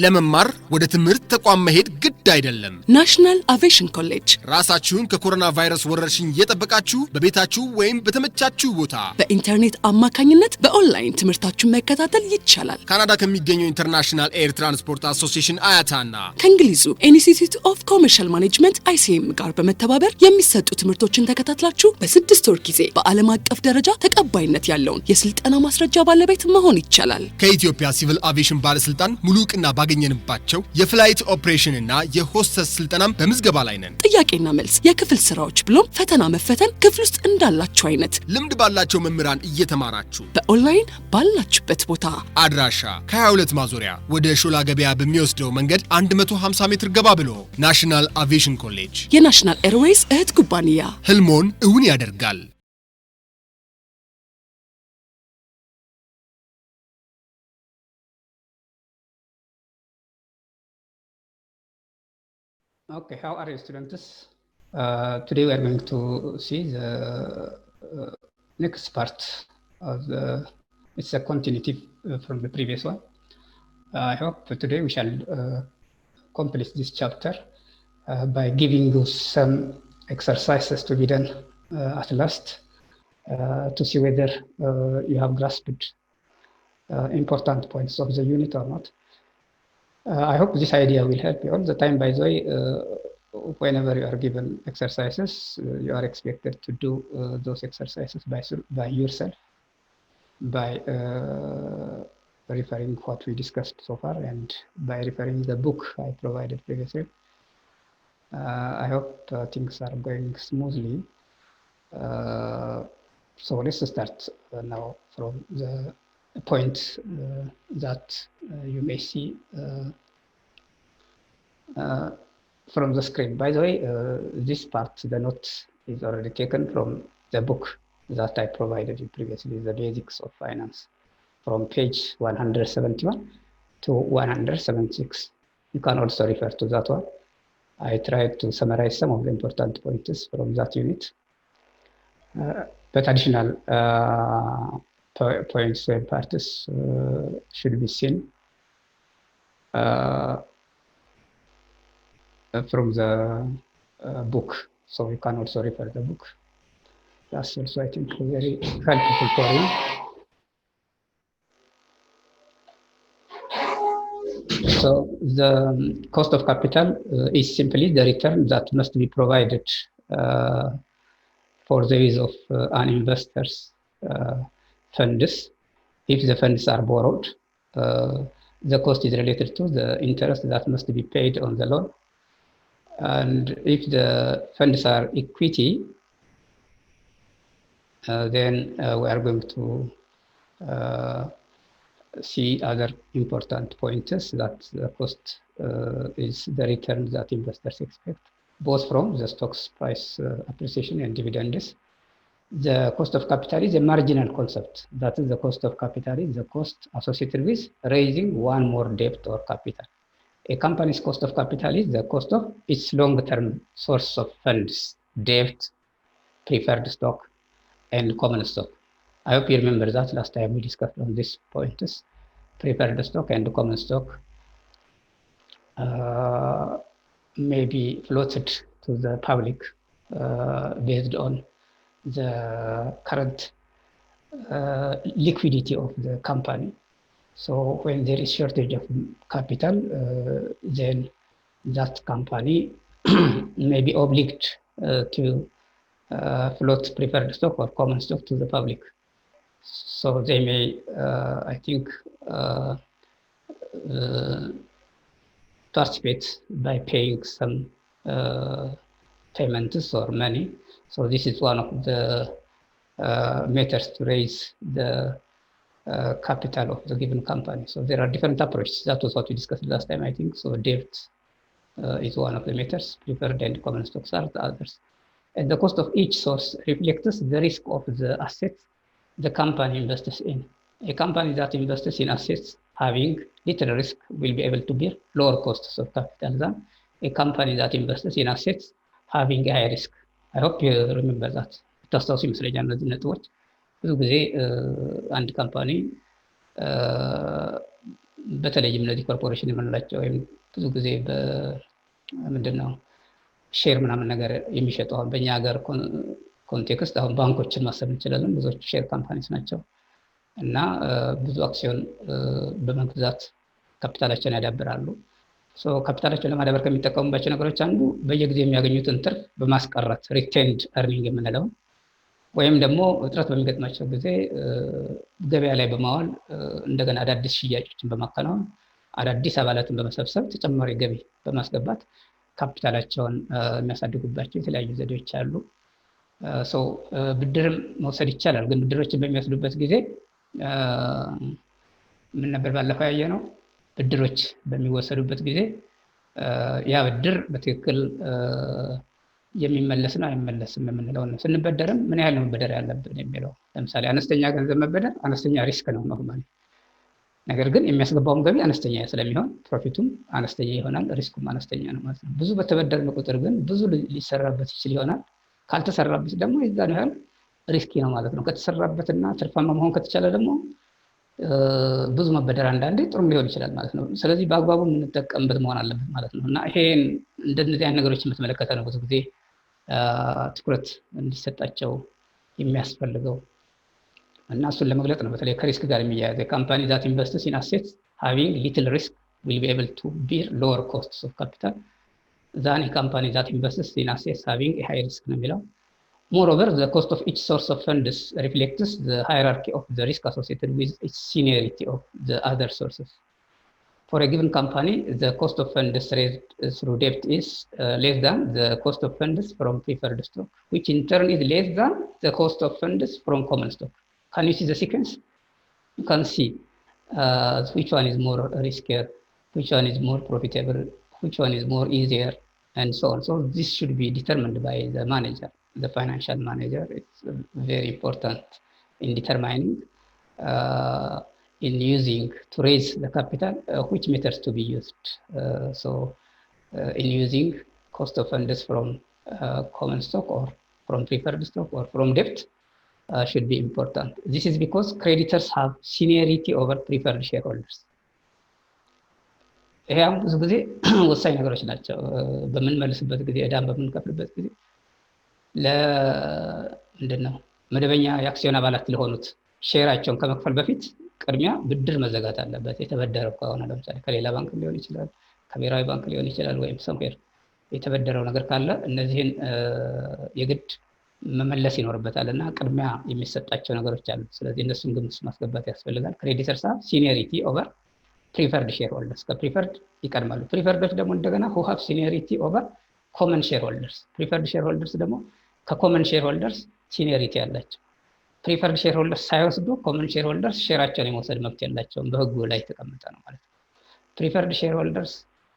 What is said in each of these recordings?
ለመማር ወደ ትምህርት ተቋም መሄድ ግድ አይደለም። ናሽናል አቪዬሽን ኮሌጅ ራሳችሁን ከኮሮና ቫይረስ ወረርሽኝ እየጠበቃችሁ በቤታችሁ ወይም በተመቻችሁ ቦታ በኢንተርኔት አማካኝነት በኦንላይን ትምህርታችሁን መከታተል ይቻላል። ካናዳ ከሚገኘው ኢንተርናሽናል ኤር ትራንስፖርት አሶሲዬሽን አያታና ከእንግሊዙ ኢንስቲትዩት ኦፍ ኮመርሻል ማኔጅመንት ICM ጋር በመተባበር የሚሰጡ ትምህርቶችን ተከታትላችሁ በ6 ወር ጊዜ በዓለም አቀፍ ደረጃ ተቀባይነት ያለውን የስልጠና ማስረጃ ባለቤት መሆን ይቻላል። ከኢትዮጵያ ሲቪል አቪዬሽን ባለስልጣን ሙሉ ዕውቅና ባገኘንባቸው የፍላይት ኦፕሬሽን እና የሆስተስ ስልጠናም በምዝገባ ላይ ነን። ጥያቄና መልስ፣ የክፍል ስራዎች ብሎም ፈተና መፈተን ክፍል ውስጥ እንዳላችሁ አይነት ልምድ ባላቸው መምህራን እየተማራችሁ በኦንላይን ባላችሁበት ቦታ አድራሻ ከ22 ማዞሪያ ወደ ሾላ ገበያ በሚወስደው መንገድ 150 ሜትር ገባ ብሎ ናሽናል አቪዬሽን ኮሌጅ የናሽናል ኤርዌይስ እህት ኩባንያ ህልሞን እውን ያደርጋል። Okay, how are you, students? Today we are going to see the next part of it's a continuity from the previous one. I hope today we shall complete this chapter by giving you some exercises to be done at last to see whether you have grasped important points of the unit or not. I hope this idea will help you all the time. By the way, whenever you are given exercises, you are expected to do those exercises by yourself, by referring what we discussed so far and by referring the book I provided previously. I hope things are going smoothly. So let's start now from the point that you may see from the screen. By the way, this part, the note is already taken from the book that I provided you previously, The Basics of Finance, from page 171 to 176. You can also refer to that one. I tried to summarize some of the important points from that unit. But additional points and parts should be seen from the book, so you can also refer the book. That's also, I think, very helpful for you. So the cost of capital is simply the return that must be provided for the use of an investor's funds. If the funds are borrowed, the cost is related to the interest that must be paid on the loan. And if the funds are equity, then we are going to see other important points that the cost is the return that investors expect, both from the stock's price appreciation and dividends. The cost of capital is a marginal concept. That is, the cost of capital is the cost associated with raising one more debt or capital. A company's cost of capital is the cost of its long-term source of funds, debt, preferred stock, and common stock. I hope you remember that last time we discussed on these points. Preferred stock and common stock may be floated to the public based on the current liquidity of the company. So when there is shortage of capital, then that company may be obliged to float preferred stock or common stock to the public. So they may, I think, participate by paying some payments or money. So this is one of the methods to raise the capital of the given company. So there are different approaches. That was what we discussed last time, I think. So debt is one of the methods. Preferred and common stocks are the others. And the cost of each source reflects the risk of the assets the company invests in. A company that invests in assets having little risk will be able to bear lower costs of capital than a company that invests in assets having high risk. I hope you remember that. ታስታውሱ ይመስለኛል እነዚህ ነጥቦች። ብዙ ጊዜ አንድ ካምፓኒ በተለይም እነዚህ ኮርፖሬሽን የምንላቸው ወይም ብዙ ጊዜ በምንድነው ሼር ምናምን ነገር የሚሸጡ አሁን በእኛ ሀገር ኮንቴክስት አሁን ባንኮችን ማሰብ እንችላለን። ብዙዎቹ ሼር ካምፓኒስ ናቸው እና ብዙ አክሲዮን በመግዛት ካፒታላቸውን ያዳብራሉ። ካፒታላቸውን ለማዳበር ከሚጠቀሙባቸው ነገሮች አንዱ በየጊዜው የሚያገኙትን ትርፍ በማስቀረት ሪቴንድ እርኒንግ የምንለው ወይም ደግሞ እጥረት በሚገጥማቸው ጊዜ ገበያ ላይ በማዋል እንደገና አዳዲስ ሽያጮችን በማከናወን አዳዲስ አባላትን በመሰብሰብ ተጨማሪ ገቢ በማስገባት ካፒታላቸውን የሚያሳድጉባቸው የተለያዩ ዘዴዎች አሉ። ብድርም መውሰድ ይቻላል። ግን ብድሮችን በሚወስዱበት ጊዜ ምን ነበር ባለፈው ያየነው? ብድሮች በሚወሰዱበት ጊዜ ያ ብድር በትክክል የሚመለስ ነው አይመለስም የምንለው ነው። ስንበደርም ምን ያህል ነው መበደር ያለብን የሚለው። ለምሳሌ አነስተኛ ገንዘብ መበደር አነስተኛ ሪስክ ነው ኖርማሊ። ነገር ግን የሚያስገባውም ገቢ አነስተኛ ስለሚሆን ፕሮፊቱም አነስተኛ ይሆናል፣ ሪስኩም አነስተኛ ነው ማለት ነው። ብዙ በተበደርን ቁጥር ግን ብዙ ሊሰራበት ይችል ይሆናል። ካልተሰራበት ደግሞ የዛን ያህል ሪስኪ ነው ማለት ነው። ከተሰራበትና ትርፋማ መሆን ከተቻለ ደግሞ ብዙ መበደር አንዳንዴ ጥሩም ሊሆን ይችላል ማለት ነው። ስለዚህ በአግባቡ የምንጠቀምበት መሆን አለበት ማለት ነው። እና ይሄን እንደነዚህ አይነት ነገሮችን በተመለከተ ነው ብዙ ጊዜ ትኩረት እንዲሰጣቸው የሚያስፈልገው እና እሱን ለመግለጽ ነው። በተለይ ከሪስክ ጋር የሚያያዝ ካምፓኒ ዛት ኢንቨስትስ ኢን አሴትስ ሃቪንግ ሊትል ሪስክ ዊል ቢ ኤብል ቱ ቢር ሎወር ኮስትስ ኦፍ ካፒታል ዛን ካምፓኒ ዛት ኢንቨስትስ ኢን አሴትስ ሃቪንግ ኤ ሃይ ሪስክ ነው የሚለው። Moreover, the cost of each source of funds reflects the hierarchy of the risk associated with its seniority of the other sources. For a given company, the cost of funds raised through debt is less than the cost of funds from preferred stock, which in turn is less than the cost of funds from common stock. Can you see the sequence? You can see which one is more riskier, which one is more profitable, which one is more easier, and so on. So this should be determined by the manager. The financial manager. It's very important in determining in using to raise the capital which methods to be used. In using cost of funds from common stock or from preferred stock or from debt should be important. This is because creditors have seniority over preferred shareholders. ይሄ አሁን ብዙ ጊዜ ወሳኝ ነገሮች ናቸው። በምንመልስበት ጊዜ ዕዳን በምንከፍልበት ጊዜ ለምንድነው መደበኛ የአክሲዮን አባላት ለሆኑት ሼራቸውን ከመክፈል በፊት ቅድሚያ ብድር መዘጋት አለበት። የተበደረው ከሆነ ለምሳሌ ከሌላ ባንክ ሊሆን ይችላል፣ ከብሔራዊ ባንክ ሊሆን ይችላል፣ ወይም ሰምዌር የተበደረው ነገር ካለ እነዚህን የግድ መመለስ ይኖርበታል እና ቅድሚያ የሚሰጣቸው ነገሮች አሉ። ስለዚህ እነሱን ግምት ማስገባት ያስፈልጋል። ክሬዲተርስ ሃቭ ሲኒዮሪቲ ኦቨር ፕሪፈርድ ሼርሆልደርስ። ከፕሪፈርድ ይቀድማሉ። ፕሪፈርዶች ደግሞ እንደገና who have seniority over common shareholders። ፕሪፈርድ ሼርሆልደርስ ደግሞ ከኮመን ሼርሆልደርስ ሲኒዮሪቲ ያላቸው። ፕሪፈርድ ሼርሆልደርስ ሳይወስዱ ኮመን ሼርሆልደርስ ሼራቸውን የመውሰድ መብት ያላቸውም በህጉ ላይ የተቀመጠ ነው ማለት ነው። ፕሪፈርድ ሼርሆልደርስ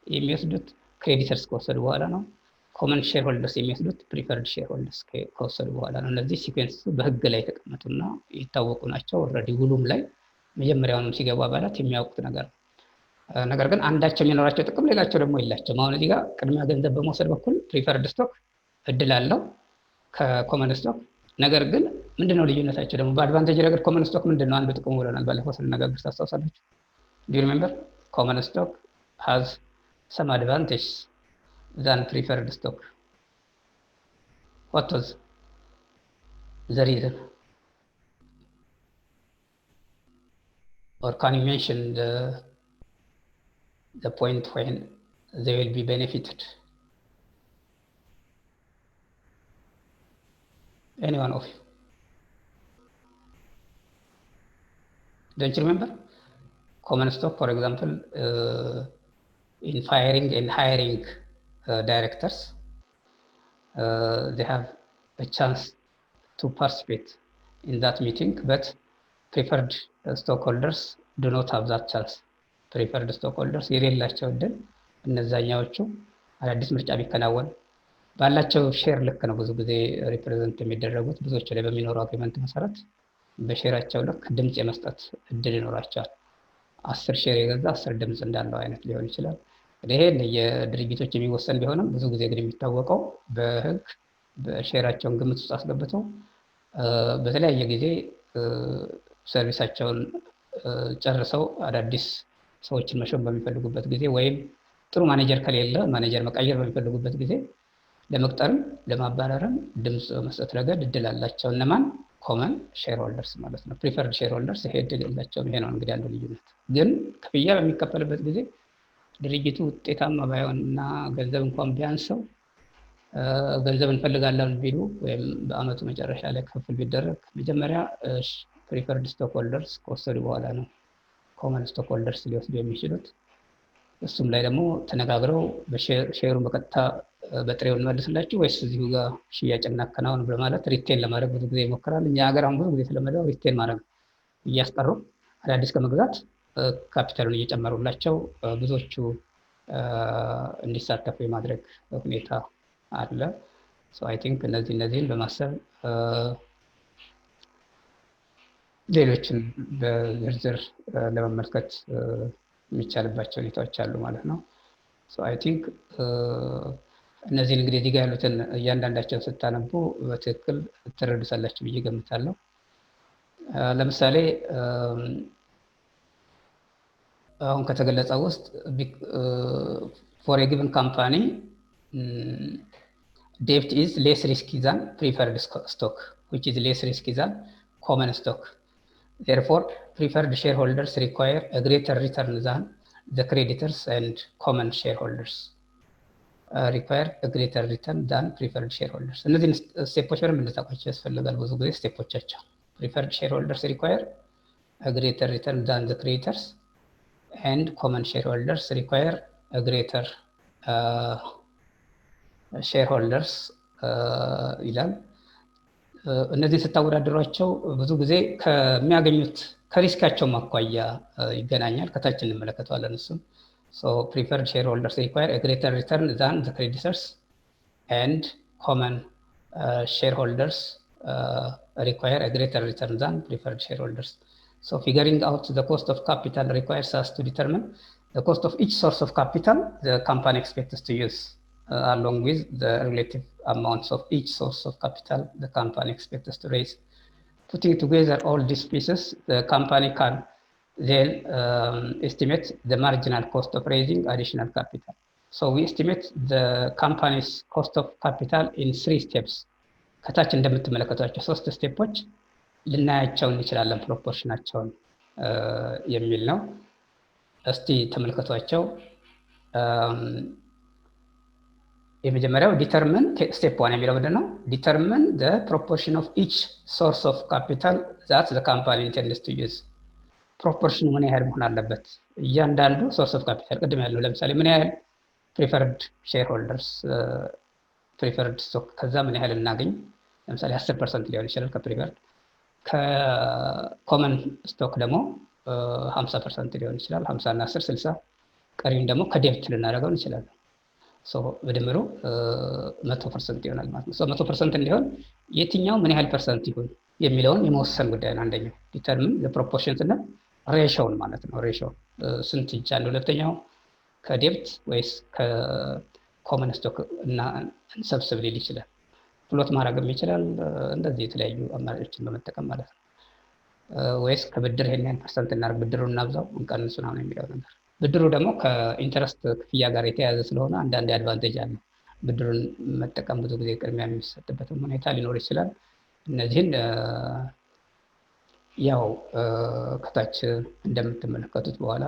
የሚወስዱት ክሬዲተርስ ከወሰዱ በኋላ ነው። ኮመን ሼርሆልደርስ የሚወስዱት ፕሪፈርድ ሼርሆልደርስ ከወሰዱ በኋላ ነው። እነዚህ ሲኩዌንስ በህግ ላይ የተቀመጡና የታወቁ ናቸው። ኦልሬዲ ውሉም ላይ መጀመሪያውንም ሲገቡ አባላት የሚያውቁት ነገር ነው። ነገር ግን አንዳቸው የሚኖራቸው ጥቅም ሌላቸው ደግሞ የላቸውም። አሁን እዚህ ጋር ቅድሚያ ገንዘብ በመውሰድ በኩል ፕሪፈርድ ስቶክ እድል አለው ከኮመን ስቶክ። ነገር ግን ምንድነው ልዩነታቸው ደግሞ? በአድቫንቴጅ ረገድ ኮመን ስቶክ ምንድነው አንዱ ጥቅሙ ብለናል ባለፈው ስንነጋገር ታስታውሳላችሁ። do you remember? common stock has some advantage than preferred stock. What was the reason? Or can you mention the point when they will be benefited? Any one of you? Don't you remember? Common stock, for example, in firing and hiring directors, they have a chance to participate in that meeting, but preferred stockholders do not have that chance. Preferred stockholders የሌላቸው እድል እነዛኛዎቹ አዳዲስ ምርጫ ቢከናወን ባላቸው ሼር ልክ ነው ብዙ ጊዜ ሪፕሬዘንት የሚደረጉት። ብዙዎች ላይ በሚኖረው አግሪመንት መሰረት በሼራቸው ልክ ድምጽ የመስጠት እድል ይኖራቸዋል። 10 ሼር የገዛ 10 ድምጽ እንዳለው አይነት ሊሆን ይችላል። ይሄ የድርጅቶች የሚወሰን ቢሆንም ብዙ ጊዜ ግን የሚታወቀው በህግ በሼራቸውን ግምት ውስጥ አስገብተው በተለያየ ጊዜ ሰርቪሳቸውን ጨርሰው አዳዲስ ሰዎችን መሾም በሚፈልጉበት ጊዜ ወይም ጥሩ ማኔጀር ከሌለ ማኔጀር መቀየር በሚፈልጉበት ጊዜ ለመቅጠርም ለማባረርም ድምፅ መስጠት ረገድ እድል አላቸው። እነማን? ኮመን ሼር ሆልደርስ ማለት ነው። ፕሪፈርድ ሼር ሆልደርስ ይሄ እድል የላቸውም። ይሄ ነው እንግዲህ አንዱ ልዩነት። ግን ክፍያ በሚከፈልበት ጊዜ ድርጅቱ ውጤታማ ባይሆን እና ገንዘብ እንኳን ቢያንሰው ገንዘብ እንፈልጋለን ቢሉ ወይም በአመቱ መጨረሻ ላይ ክፍል ቢደረግ መጀመሪያ ፕሪፈርድ ስቶክ ሆልደርስ ከወሰዱ በኋላ ነው ኮመን ስቶክ ሆልደርስ ሊወስዱ የሚችሉት። እሱም ላይ ደግሞ ተነጋግረው ሼሩን በቀጥታ በጥሬው እንመልስላችሁ ወይስ እዚሁ ጋር ሽያጭ እናከናውን በማለት ሪቴን ለማድረግ ብዙ ጊዜ ይሞክራል። እኛ ሀገር አሁን ብዙ ጊዜ የተለመደው ሪቴን ማድረግ እያስቀሩ አዳዲስ ከመግዛት ካፒታሉን እየጨመሩላቸው ብዙዎቹ እንዲሳተፉ የማድረግ ሁኔታ አለ። አይ ቲንክ እነዚህን በማሰብ ሌሎችን በዝርዝር ለመመልከት የሚቻልባቸው ሁኔታዎች አሉ ማለት ነው። አይ ቲንክ እነዚህን እንግዲህ እዚህ ጋር ያሉትን እያንዳንዳቸውን ስታነቡ በትክክል ትረዱታላችሁ ብዬ ገምታለሁ። ለምሳሌ አሁን ከተገለጸው ውስጥ ፎር ኤ ጊቨን ካምፓኒ debt is less risky than preferred stock, which is less risky than common stock. Therefore, preferred shareholders require a greater return than the creditors, and common shareholders require a greater return than preferred shareholders. እነዚህን ስቴፖች በደንብ እንድታውቋቸው ያስፈልጋል። ብዙ ጊዜ ስቴፖቻቸው preferred shareholders require a greater return than the creditors, and common shareholders require a greater ሼርሆልደርስ ይላል። እነዚህ ስታወዳደሯቸው ብዙ ጊዜ ከሚያገኙት ከሪስካቸው ማኳያ ይገናኛል። ከታች እንመለከተዋለን እሱም። preferred shareholders require a greater return than the creditors, and common shareholders require a greater return than preferred shareholders. Figuring out the cost of capital requires us to determine the cost of each source of capital the company expects to use, along with the relative amounts of each source of capital the company expects to raise. Putting together all these pieces, the company can then estimate the marginal cost of raising additional capital. We estimate the company's cost of capital in 3 steps. ከታች እንደምትመለከቷቸው 3 ስቴፖች ልናያቸው እንችላለን ፕሮፖርሽናቸውን የሚል ነው። እስቲ ተመልከቷቸው። የመጀመሪያው ዲተርሚን ስቴፕ 1 የሚለው ምንድነው? ዲተርሚን the proportion of each source of capital that the company intends to use. ፕሮፖርሽኑ ምን ያህል መሆን አለበት? እያንዳንዱ ሶርስ ኦፍ ካፒታል ቅድም ያለው ለምሳሌ ምን ያህል ፕሪፈርድ ሼርሆልደርስ ፕሪፈርድ ስቶክ ከዛ ምን ያህል እናገኝ? ለምሳሌ 10% ሊሆን ይችላል ከፕሪፈርድ። ከኮመን ስቶክ ደግሞ 50% ሊሆን ይችላል። 50 እና 10 60። ቀሪውን ደግሞ ከዴብት ልናደርገው እንችላለን። በድምሩ 100% ይሆናል ማለት ነው። 100% እንዲሆን የትኛው ምን ያህል ፐርሰንት ይሁን የሚለውን የመወሰን ጉዳይ ነው። አንደኛው ዲተርሚን ለፕሮፖርሽን እና ሬሾውን ማለት ነው። ሬሾ ስንት ይቻላል? ሁለተኛው ከዴብት ወይስ ከኮመን ስቶክ እና እንሰብስብ ሊል ይችላል። ፍሎት ማድረግም ይችላል። እንደዚህ የተለያዩ አማራጮችን በመጠቀም ማለት ነው። ወይስ ከብድር ይሄን ያህል ፐርሰንት እናድርግ፣ ብድሩን እናብዛው፣ እንቀንሱ ነው የሚለው ነገር። ብድሩ ደግሞ ከኢንተረስት ክፍያ ጋር የተያያዘ ስለሆነ አንዳንድ አድቫንቴጅ አለ። ብድሩን መጠቀም ብዙ ጊዜ ቅድሚያ የሚሰጥበትም ሁኔታ ሊኖር ይችላል። እነዚህን ያው ከታች እንደምትመለከቱት በኋላ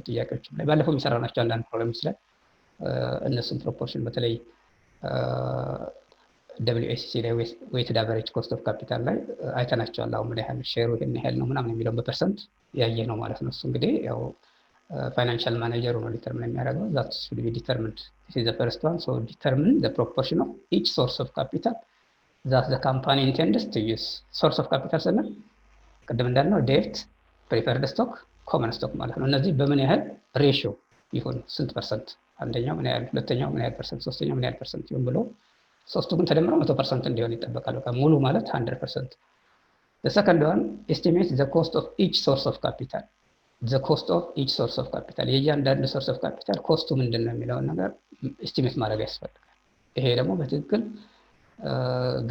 ጥያቄዎች ላይ ባለፈው የሚሰራናቸው አንዳንድ ፕሮብሌሞች ላይ እነሱን ፕሮፖርሽን በተለይ WACC ላይ ዌይትድ አቨሬጅ ኮስት ኦፍ ካፒታል ላይ አይተናቸዋል። አሁን ምን ያህል ሼሩ ይሄን ያህል ነው ምናምን የሚለውን በፐርሰንት ያየ ነው ማለት ነው። እሱ እንግዲህ ያው ፋይናንሻል ማኔጀሩ ነው ዲተርሚን የሚያደርገው። that should be determined. This is the first one. So determine the proportion of each source of capital that the company intends to use. Source of capital ስንል ቅድም እንዳልነው ዴብት፣ ፕሪፈርድ ስቶክ፣ ኮመን ስቶክ ማለት ነው። እነዚህ በምን ያህል ሬሽዮ ይሁን፣ ስንት ፐርሰንት፣ አንደኛው ምን ያህል፣ ሁለተኛው ምን ያህል ፐርሰንት፣ ሶስተኛው ምን ያህል ፐርሰንት ይሁን ብሎ ሶስቱ ግን ተደምረው 100% እንዲሆን ይጠበቃል። በቃ ሙሉ ማለት 100%። The second one, estimate the cost of each source of capital. The cost of each source of capital. የእያንዳንዱ ሶርስ ኦፍ ካፒታል ኮስቱ ምንድን ነው የሚለውን ነገር ኤስቲሜት ማድረግ ያስፈልጋል። ይሄ ደግሞ በትክክል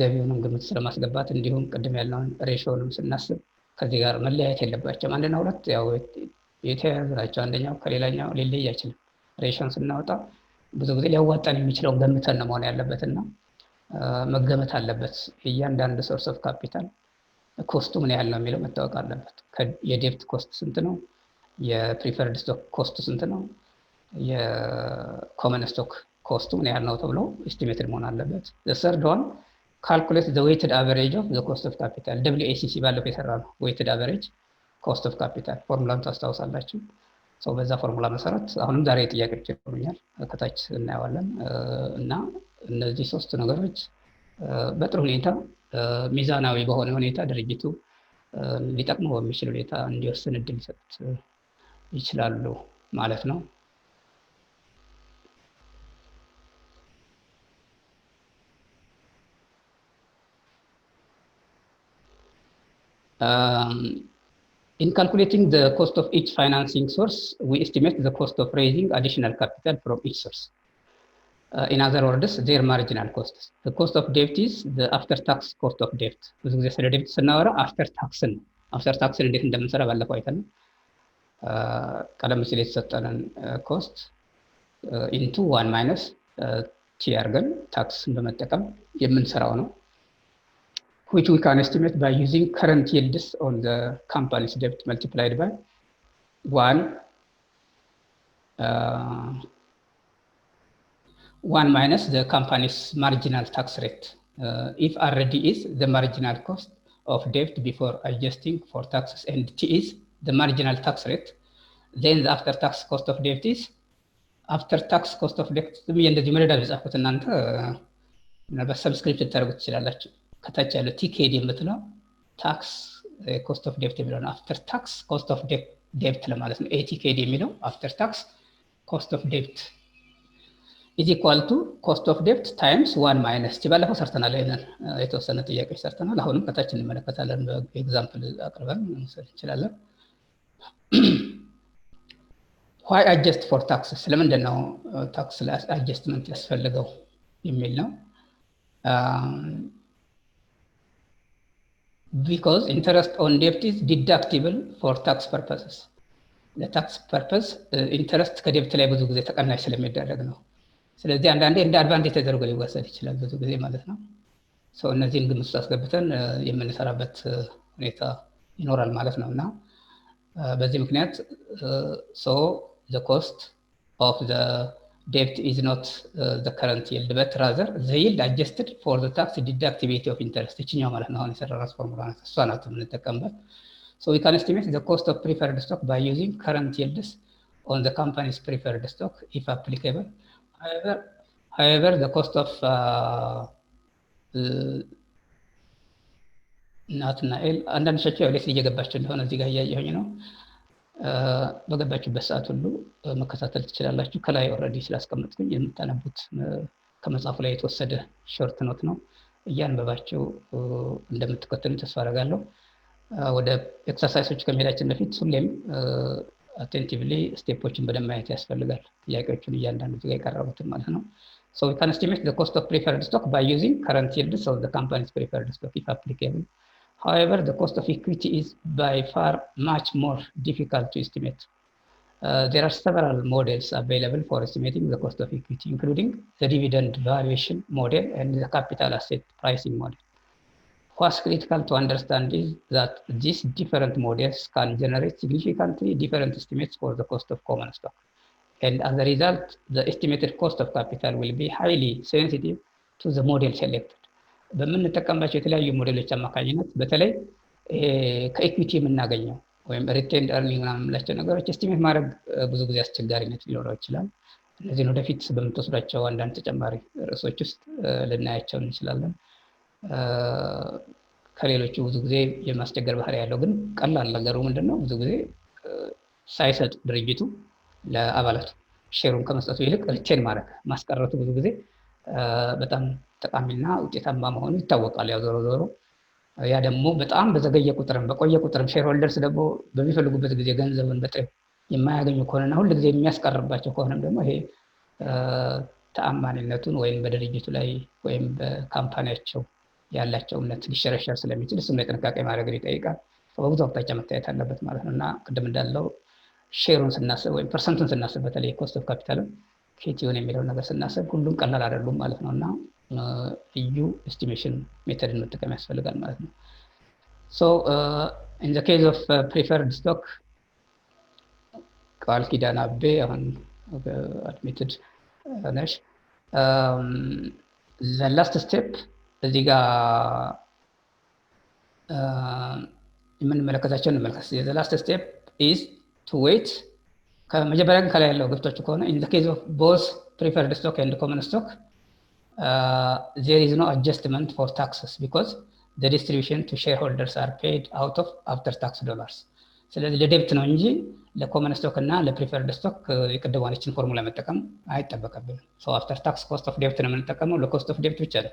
ገቢውንም ግምት ስለማስገባት እንዲሁም ቅድም ያልነውን ሬሾውንም ስናስብ ከዚህ ጋር መለያየት የለባቸውም። አንድና ሁለት ያው የተያያዙ ናቸው። አንደኛው ከሌላኛው ሊለይ አይችልም። ሬሽን ስናወጣ ብዙ ጊዜ ሊያዋጣን የሚችለው ገምተን ነው መሆን ያለበትና መገመት አለበት። እያንዳንዱ ሶርስ ኦፍ ካፒታል ኮስቱ ምን ያህል ነው የሚለው መታወቅ አለበት። የዴፕት ኮስት ስንት ነው? የፕሪፈርድ ስቶክ ኮስቱ ስንት ነው? የኮመን ስቶክ ኮስቱ ምን ያህል ነው ተብሎ ኤስቲሜትድ መሆን አለበት። ሰርድ ዋን ካልኩሌት ዘ ዌይትድ አቨሬጅ ኦፍ ዘ ኮስት ኦፍ ካፒታል WACC ባለፈው የሰራ ነው። ዌይትድ አቨሬጅ ኮስት ኦፍ ካፒታል ፎርሙላን ታስታውሳላችሁ። ሰው በዛ ፎርሙላ መሰረት አሁንም ዛሬ ጥያቄዎች ይኖሩኛል፣ ከታች እናየዋለን። እና እነዚህ ሶስት ነገሮች በጥሩ ሁኔታ ሚዛናዊ በሆነ ሁኔታ ድርጅቱ ሊጠቅመው በሚችል ሁኔታ እንዲወስን እድል ሊሰጡት ይችላሉ ማለት ነው። In calculating the cost of each financing source, we estimate the cost of raising additional capital from each source. In other words, their marginal costs. The cost of debt is the after-tax cost of debt. ብዙ ጊዜ ስለ debt ስናወራ after taxን እንዴት እንደምንሰራ ባለፈው አይተናል። ቀደም ሲል የተሰጠንን ኮስት ኢንቱ 1 ማይነስ ቲ አድርገን ታክስን በመጠቀም የምንሰራው ነው። which we can estimate by using current yields on the company's debt multiplied by 1 minus the company's marginal tax rate. If RD is the marginal cost of debt before adjusting for taxes and T is the marginal tax rate, then the after tax cost of debt is after tax cost of debt. እንደዚህ መረዳት ጻፉት እናንተ ምናልባት ሰብስክሪፕት ታደርጉት ትችላላችሁ። ከታች ያለው ቲኬዲ የምትለው ታክስ ኮስት ኦፍ ዴፕት የሚለው አፍተር ታክስ ኮስት ኦፍ ዴፕት ለማለት ነው። ኤቲኬዲ የሚለው አፍተር ታክስ ኮስት ኦፍ ዴፕት ኢዝ ኢኳል ቱ ኮስት ኦፍ ዴፕት ታይምስ 1 ማይነስ ቲ። ባለፈው ሰርተናል፣ ይሄንን የተወሰነ ጥያቄዎች ሰርተናል። አሁንም ከታች እንመለከታለን። በኤግዛምፕል አቅርበን መውሰድ እንችላለን። ዋይ አጀስት ፎር ታክስ፣ ስለምንድን ነው ታክስ ላይ አጀስትመንት ያስፈልገው የሚል ነው። because interest on debt is deductible for tax purposes. ለታክስ ፐርፐስ ኢንተረስት ከዴብት ላይ ብዙ ጊዜ ተቀናሽ ስለሚደረግ ነው። ስለዚህ አንዳንዴ እንደ አድቫንቴጅ ተደርጎ ሊወሰድ ይችላል ብዙ ጊዜ ማለት ነው። እነዚህን ግምት ውስጥ አስገብተን የምንሰራበት ሁኔታ ይኖራል ማለት ነው። እና በዚህ ምክንያት the cost of the debt is not the current yield but rather the yield adjusted for the tax deductibility of interest. እችኛው ማለት ነው አሁን የሰራራስ ፎርሙላ ነው። እሷ ናት የምንጠቀምበት። So we can estimate the cost of preferred stock by using current yields on the company's preferred stock if applicable. However, the cost of ናትናኤል አንዳንዶቻቸው ያው ሌት እየገባቸው እንደሆነ እዚህ ጋር እያየሁኝ ነው። በገባችሁበት ሰዓት ሁሉ መከታተል ትችላላችሁ። ከላይ ኦልሬዲ ስላስቀመጥኩኝ የምታነቡት ከመጽሐፉ ላይ የተወሰደ ሾርት ኖት ነው። እያነበባችሁ እንደምትከተሉ ተስፋ አደርጋለሁ። ወደ ኤክሰርሳይሶች ከመሄዳችን በፊት ሁሌም አቴንቲቭሊ ስቴፖችን በደንብ ማየት ያስፈልጋል። ጥያቄዎቹን እያንዳንዱ እዚህ ጋር የቀረቡትን ማለት ነው። So we can estimate the cost of preferred stock by using current yields of the company's preferred stock if applicable. However, the cost of equity is by far much more difficult to estimate. There are several models available for estimating the cost of equity, including the dividend valuation model and the capital asset pricing model. What's critical to understand is that these different models can generate significantly different estimates for the cost of common stock. And as a result, the estimated cost of capital will be highly sensitive to the model selected. በምንጠቀምባቸው የተለያዩ ሞዴሎች አማካኝነት በተለይ ከኢኩዊቲ የምናገኘው ወይም ሪቴንድ ኤርኒንግ ምናምን የምንላቸው ነገሮች ኤስቲሜት ማድረግ ብዙ ጊዜ አስቸጋሪነት ሊኖረው ይችላል። እነዚህን ወደፊት በምትወስዷቸው አንዳንድ ተጨማሪ ርዕሶች ውስጥ ልናያቸው እንችላለን። ከሌሎቹ ብዙ ጊዜ የማስቸገር ባህሪ ያለው ግን ቀላል ነገሩ ምንድነው? ብዙ ጊዜ ሳይሰጥ ድርጅቱ ለአባላቱ ሼሩን ከመስጠቱ ይልቅ ሪቴን ማድረግ ማስቀረቱ ብዙ ጊዜ በጣም ጠቃሚና ውጤታማ መሆኑ ይታወቃል። ያው ዞሮ ዞሮ ያ ደግሞ በጣም በዘገየ ቁጥርም በቆየ ቁጥርም ሼር ሆልደርስ ደግሞ በሚፈልጉበት ጊዜ ገንዘቡን በጥሬ የማያገኙ ከሆነና ሁሉ ጊዜ የሚያስቀርባቸው ከሆነም ደግሞ ይሄ ተአማኒነቱን ወይም በድርጅቱ ላይ ወይም በካምፓኒያቸው ያላቸው እምነት ሊሸረሸር ስለሚችል እሱም ላይ ጥንቃቄ ማድረግ ይጠይቃል። በብዙ አቅጣጫ መታየት አለበት ማለት ነው። እና ቅድም እንዳለው ሼሩን ስናስብ ወይም ፐርሰንቱን ስናስብ በተለይ ኮስት ኦፍ ካፒታልን ኬቲውን የሚለውን ነገር ስናስብ ሁሉም ቀላል አይደሉም ማለት ነው እና ልዩ ኤስቲሜሽን ሜተድን መጠቀም ያስፈልጋል ማለት ነው። ሶ ኢን ዘ ኬዝ ኦፍ ፕሪፈርድ ስቶክ ቃል ኪዳን አቤ አሁን አድሚትድ ነሽ። ዘ ላስት ስቴፕ እዚህ ጋር የምንመለከታቸው እንመልከት። ዘ ላስት ስቴፕ ኢዝ ቱ ዌይት ከመጀመሪያ ግን ከላይ ያለው ገብቷችሁ ከሆነ ኢን ዘ ኬዝ ኦፍ ቦዝ ፕሪፈርድ ስቶክ ኤንድ ኮመን ስቶክ there is no adjustment for taxes because the distribution to shareholders are paid out of after tax dollars። ስለዚህ ለዴብት ነው እንጂ ለኮመን ስቶክ እና ለፕሪፈርድ ስቶክ የቀደማችን ፎርሙላ መጠቀም አይጠበቅብንም። ሶ አፍተር ታክስ ኮስት ኦፍ ዴብት ነው የምንጠቀመው። ለኮስት ኦፍ ዴብት ብቻ ነው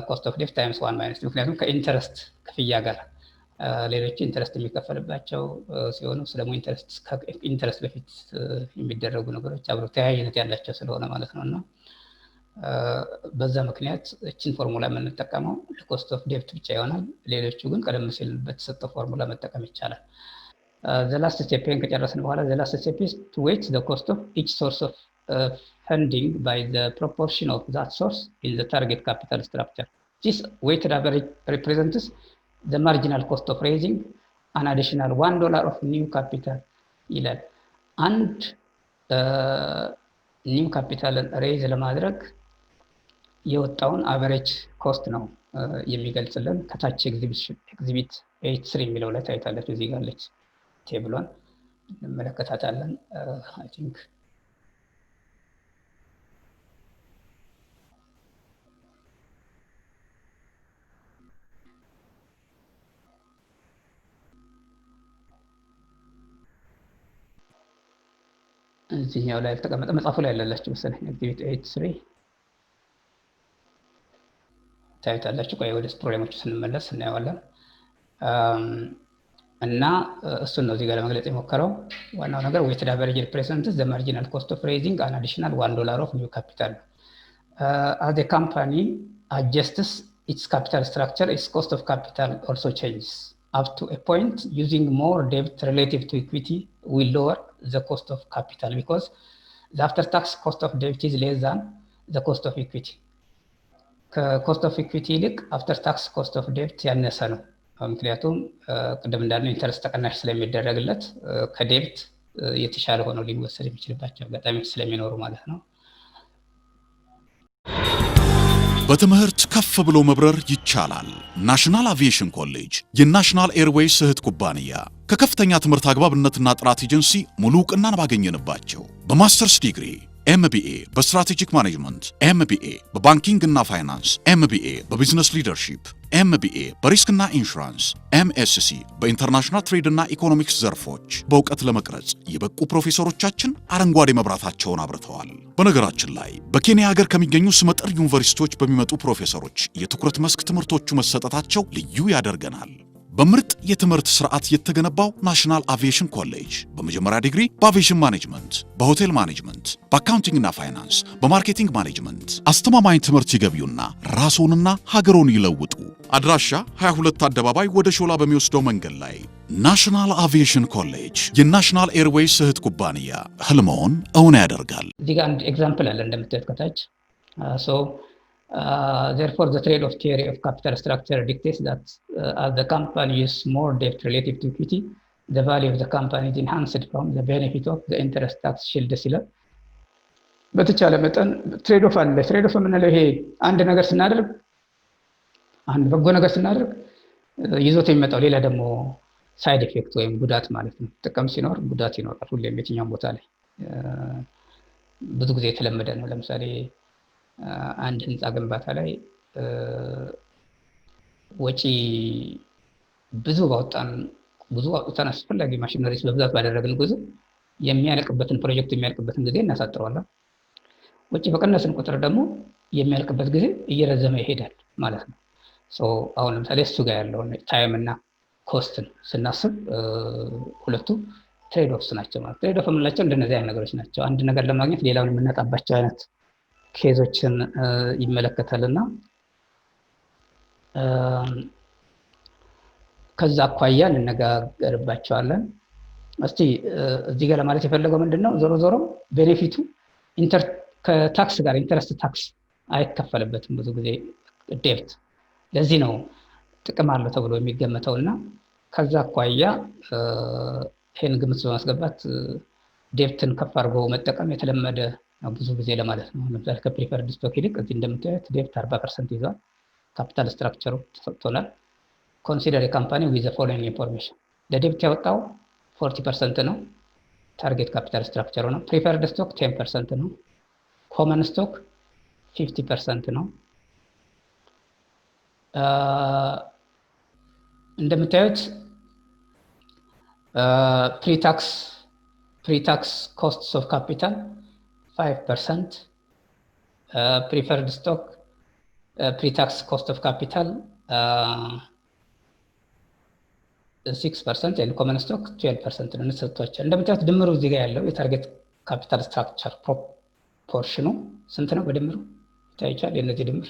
ኮስት ኦፍ ዴብት ታይምስ 1 ማይነስ፣ ምክንያቱም ከኢንተረስት ክፍያ ጋር ሌሎች ኢንተረስት የሚከፈልባቸው ሲሆኑ ስለሞ ኢንተረስት በፊት የሚደረጉ ነገሮች አብረው ተያያዥነት ያላቸው ስለሆነ ማለት ነውና በዛ ምክንያት እቺን ፎርሙላ የምንጠቀመው ለኮስት ኦፍ ዴብት ብቻ ይሆናል። ሌሎቹ ግን ቀደም ሲል በተሰጠው ፎርሙላ መጠቀም ይቻላል። the last step ከጨረስን በኋላ the last step is to weight the cost of each source of funding by the proportion of that source in the target capital structure. This weighted average represents the marginal cost of raising an additional $1 of new capital ይላል። አንድ ኒው ካፒታልን ሬይዝ ለማድረግ የወጣውን አቨሬጅ ኮስት ነው የሚገልጽልን። ከታች ኤግዚቢት 83 የሚለው ላይ ታይታለች። እዚህ ጋር አለች ቴብሏን እንመለከታታለን። አይ ቲንክ እዚህኛው ላይ ተቀመጠ መጽሐፉ ላይ ያለላችሁ መሰለኝ ኤግዚቢት 83 ታይታላችሁ። ቆይ ወደ ፕሮብሌሞቹ ስንመለስ እናየዋለን። እና እሱን ነው እዚህ ጋር ለመግለጽ የሞከረው። ዋናው ነገር ዌይትድ አቨሬጅ ሪፕሬዘንትስ ዘ ማርጂናል ኮስት ኦፍ ሬይዚንግ አን አዲሽናል $1 ኦፍ ኒው ካፒታል as a company adjusts its capital structure, its cost of capital also changes up to a point. Using more debt relative to equity will lower the cost of capital because the after tax cost of debt is less than the cost of equity. ከኮስት ኦፍ ኢኩዊቲ ይልቅ አፍተር ታክስ ኮስት ኦፍ ዴብት ያነሰ ነው። ምክንያቱም ቅድም እንዳልነው ኢንተረስት ተቀናሽ ስለሚደረግለት ከዴብት የተሻለ ሆኖ ሊወሰድ የሚችልባቸው አጋጣሚዎች ስለሚኖሩ ማለት ነው። በትምህርት ከፍ ብሎ መብረር ይቻላል። ናሽናል አቪዬሽን ኮሌጅ የናሽናል ኤርዌይስ እህት ኩባንያ ከከፍተኛ ትምህርት አግባብነትና ጥራት ኤጀንሲ ሙሉ ዕውቅናን ባገኘንባቸው በማስተርስ ዲግሪ ኤምቢኤ በስትራቴጂክ ማኔጅመንት፣ ኤምቢኤ በባንኪንግ እና ፋይናንስ፣ ኤምቢኤ በቢዝነስ ሊደርሺፕ፣ ኤምቢኤ በሪስክና ኢንሹራንስ፣ ኤምኤስሲ በኢንተርናሽናል ትሬድ እና ኢኮኖሚክስ ዘርፎች በእውቀት ለመቅረጽ የበቁ ፕሮፌሰሮቻችን አረንጓዴ መብራታቸውን አብርተዋል። በነገራችን ላይ በኬንያ ሀገር ከሚገኙ ስመጥር ዩኒቨርሲቲዎች በሚመጡ ፕሮፌሰሮች የትኩረት መስክ ትምህርቶቹ መሰጠታቸው ልዩ ያደርገናል። በምርጥ የትምህርት ስርዓት የተገነባው ናሽናል አቪዬሽን ኮሌጅ በመጀመሪያ ዲግሪ በአቪዬሽን ማኔጅመንት፣ በሆቴል ማኔጅመንት፣ በአካውንቲንግ እና ፋይናንስ፣ በማርኬቲንግ ማኔጅመንት አስተማማኝ ትምህርት ይገቢውና ራስዎንና ሀገሮን ይለውጡ። አድራሻ 22 አደባባይ ወደ ሾላ በሚወስደው መንገድ ላይ ናሽናል አቪዬሽን ኮሌጅ የናሽናል ኤርዌይስ እህት ኩባንያ ህልሞን እውን ያደርጋል። እዚህ ጋር አንድ ኤግዛምፕል አለ እንደምታዩት ከታች therefore the trade-off theory of capital structure dictates that as the company uses more debt relative to equity, the value of the company is enhanced from the benefit of the interest tax shield ይላል። በተቻለ መጠን ትሬድ ኦፍ አለ። ትሬድ ኦፍ የምንለው ይሄ አንድ ነገር ስናደርግ አንድ በጎ ነገር ስናደርግ ይዞት የሚመጣው ሌላ ደግሞ ሳይድ ኢፌክት ወይም ጉዳት ማለት ነው። ጥቅም ሲኖር ጉዳት ይኖራል። ሁሌም የትኛውም ቦታ ላይ ብዙ ጊዜ የተለመደ ነው። ለምሳሌ አንድ ህንፃ ግንባታ ላይ ወጪ ብዙ አውጥተን አስፈላጊ ማሽነሪስ በብዛት ባደረግን ጊዜ የሚያልቅበትን ፕሮጀክት የሚያልቅበትን ጊዜ እናሳጥረዋለን። ወጪ በቀነስን ቁጥር ደግሞ የሚያልቅበት ጊዜ እየረዘመ ይሄዳል ማለት ነው። አሁን ለምሳሌ እሱ ጋር ያለውን ታይም እና ኮስትን ስናስብ ሁለቱ ትሬድ ኦፍስ ናቸው ማለት። ትሬድ ኦፍ የምንላቸው እንደነዚህ አይነት ነገሮች ናቸው። አንድ ነገር ለማግኘት ሌላውን የምናጣባቸው አይነት ኬዞችን ይመለከታልና ከዛ አኳያ እንነጋገርባቸዋለን። እስቲ እዚህ ጋር ለማለት የፈለገው ምንድነው ዞሮ ዞሮ ቤኔፊቱ ከታክስ ጋር ኢንተረስት ታክስ አይከፈልበትም ብዙ ጊዜ ዴብት ለዚህ ነው ጥቅም አለው ተብሎ የሚገመተውና ከዛ አኳያ ይሄን ግምት በማስገባት ዴብትን ከፍ አድርጎ መጠቀም የተለመደ ነው ብዙ ጊዜ ለማለት ነው። ለምሳሌ ከፕሪፈርድ ስቶክ ይልቅ እዚህ እንደምታዩት ዴብት 40% ይዟል። ካፒታል ስትራክቸሩ ተሰጥቶናል። ኮንሲደር የካምፓኒ ዊዝ ፎሎዊንግ ኢንፎርሜሽን ለዴብት ያወጣው 40% ነው። ታርጌት ካፒታል ስትራክቸሩ ነው። ፕሪፈርድ ስቶክ 10% ነው። ኮመን ስቶክ 50% ነው። እንደምታዩት ፕሪታክስ ኮስትስ ኦፍ ካፒታል 5%፣ ፕሪፈርድ ስቶክ ፕሪታክስ ኮስት ኦፍ ካፒታል 6% and common stock 12% ነው ተሰጥቷቸው። እንደምታዩት ድምሩ እዚህ ጋር ያለው የታርጌት ካፒታል ስትራክቸር ፕሮፖርሽኑ ስንት ነው? በድምሩ ይታያል። የነዚህ ድምር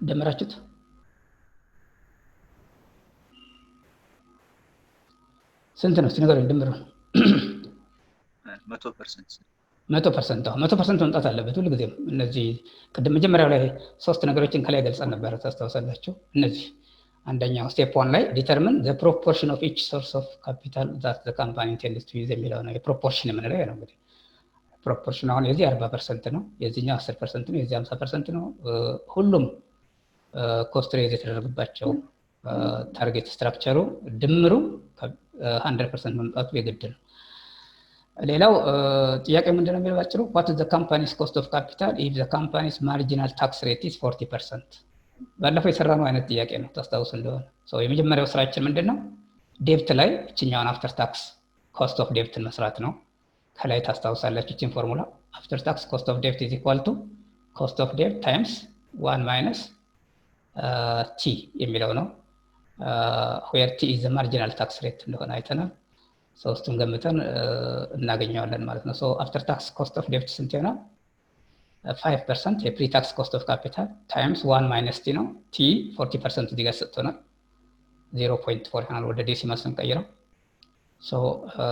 ደምራችሁት ስንት ነው? እስቲ ንገሩኝ ድምሩ። 100% መምጣት አለበት ሁሉ ጊዜም። እነዚህ ቅድም መጀመሪያው ላይ ሶስት ነገሮችን ከላይ ገልጸን ነበር ታስታውሳላችሁ። እነዚህ አንደኛው ስቴፕ 1 ላይ ዲተርሚን ዘ ፕሮፖርሽን ኦፍ ኢች ሶርስ ኦፍ ካፒታል ዛት ዘ ካምፓኒ ኢንቴንድስ ቱ ዩዝ የሚለው ነው። የፕሮፖርሽን የምንለው ነው እንግዲህ ፕሮፖርሽን አሁን የዚህ 40% ነው፣ የዚህኛው 10% ነው፣ የዚህ 50% ነው። ሁሉም ኮስት ሬዝ የተደረገባቸው ታርጌት ስትራክቸሩ ድምሩ 100% መምጣቱ የግድ ነው። ሌላው ጥያቄ ምንድነው የሚለው ባጭሩ what is the company's cost of capital if the company's marginal tax rate is 40%? ባለፈው የሰራነው አይነት ጥያቄ ነው ታስታውሱ እንደሆነ። የመጀመሪያው ስራችን ምንድነው ዴብት ላይ እችኛውን አፍተር ታክስ ኮስት ኦፍ ዴብትን መስራት ነው። ከላይ ታስታውሳላችሁ እቺን ፎርሙላ አፍተር ታክስ ኮስት ኦፍ ዴብት is equal to cost of debt times 1 minus t የሚለው ነው። where t is the marginal tax rate እንደሆነ አይተናል። ሶስቱን ገምተን እናገኘዋለን ማለት ነው። አፍተር ታክስ ኮስት ኦፍ ዴብት ስንት ይሆናል? 5% የፕሪ ታክስ ኮስት ኦፍ ካፒታል ታይምስ 1 ማይነስ ቲ ነው። ቲ 40% እዚህ ጋር ሰጥቶናል። 0.4 ይሆናል ወደ ዴሲማል ስንቀይረው።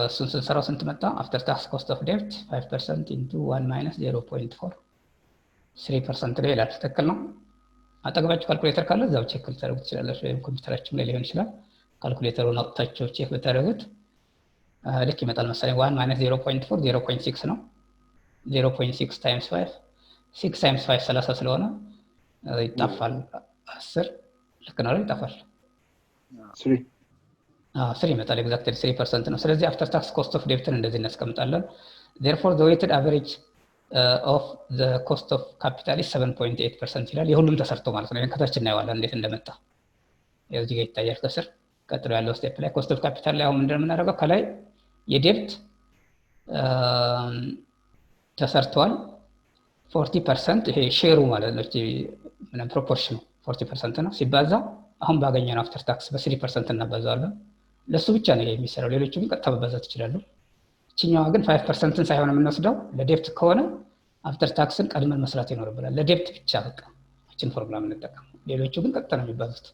እሱን ስንሰራው ስንት መጣ? አፍተር ታክስ ኮስት ኦፍ ዴብት 5% ኢንቱ 1 ማይነስ 0.4 3% ላይ ይላል። ትክክል ነው። አጠገባችሁ ካልኩሌተር ካለ እዛው ቼክ ልታደርጉት ትችላላችሁ፣ ወይም ኮምፒውተራችሁ ላይ ሊሆን ይችላል። ካልኩሌተሩን አውጥታችሁ ቼክ ብታደርጉት ልክ ይመጣል መሰለኝ። 1 ማይነስ 0.4 0.6 ነው። 0.6 ታይምስ 5 6 ታይምስ 5 30 ስለሆነ ይጣፋል 10 ልክ ነው ይጣፋል 3 ይመጣል። ኤግዛክትሊ 3% ነው። ስለዚህ አፍተር ታክስ ኮስት ኦፍ ዴብትን እንደዚህ እናስቀምጣለን። therefore the weighted average of the cost of capital is 7.8% ይላል። የሁሉም ተሰርቶ ማለት ነው። ከታች እናየዋለን እንዴት እንደመጣ እዚህ ጋር ይታያል ከስር። ቀጥሎ ያለው ስቴፕ ላይ ኮስት ኦፍ ካፒታል ላይ አሁን ምንድነው የምናደርገው? ከላይ የዴብት ተሰርቷል 40% ይሄ ሼሩ ማለት ነው። ምንም ፕሮፖርሽኑ 40% ነው ሲባዛ አሁን ባገኘነው አፍተር ታክስ በ3% እናባዛዋለን። ለሱ ብቻ ነው የሚሰራው። ሌሎቹ ግን ቀጥታ መባዛት ይችላሉ። እቺኛዋ ግን 5%ን ሳይሆን የምንወስደው ለዴብት ከሆነ አፍተር ታክስን ቀድመን መስራት ይኖርብናል። ለዴብት ብቻ በቃ እቺን ፎርሙላ እንጠቀም። ሌሎቹ ግን ቀጥታ ነው የሚባዙት።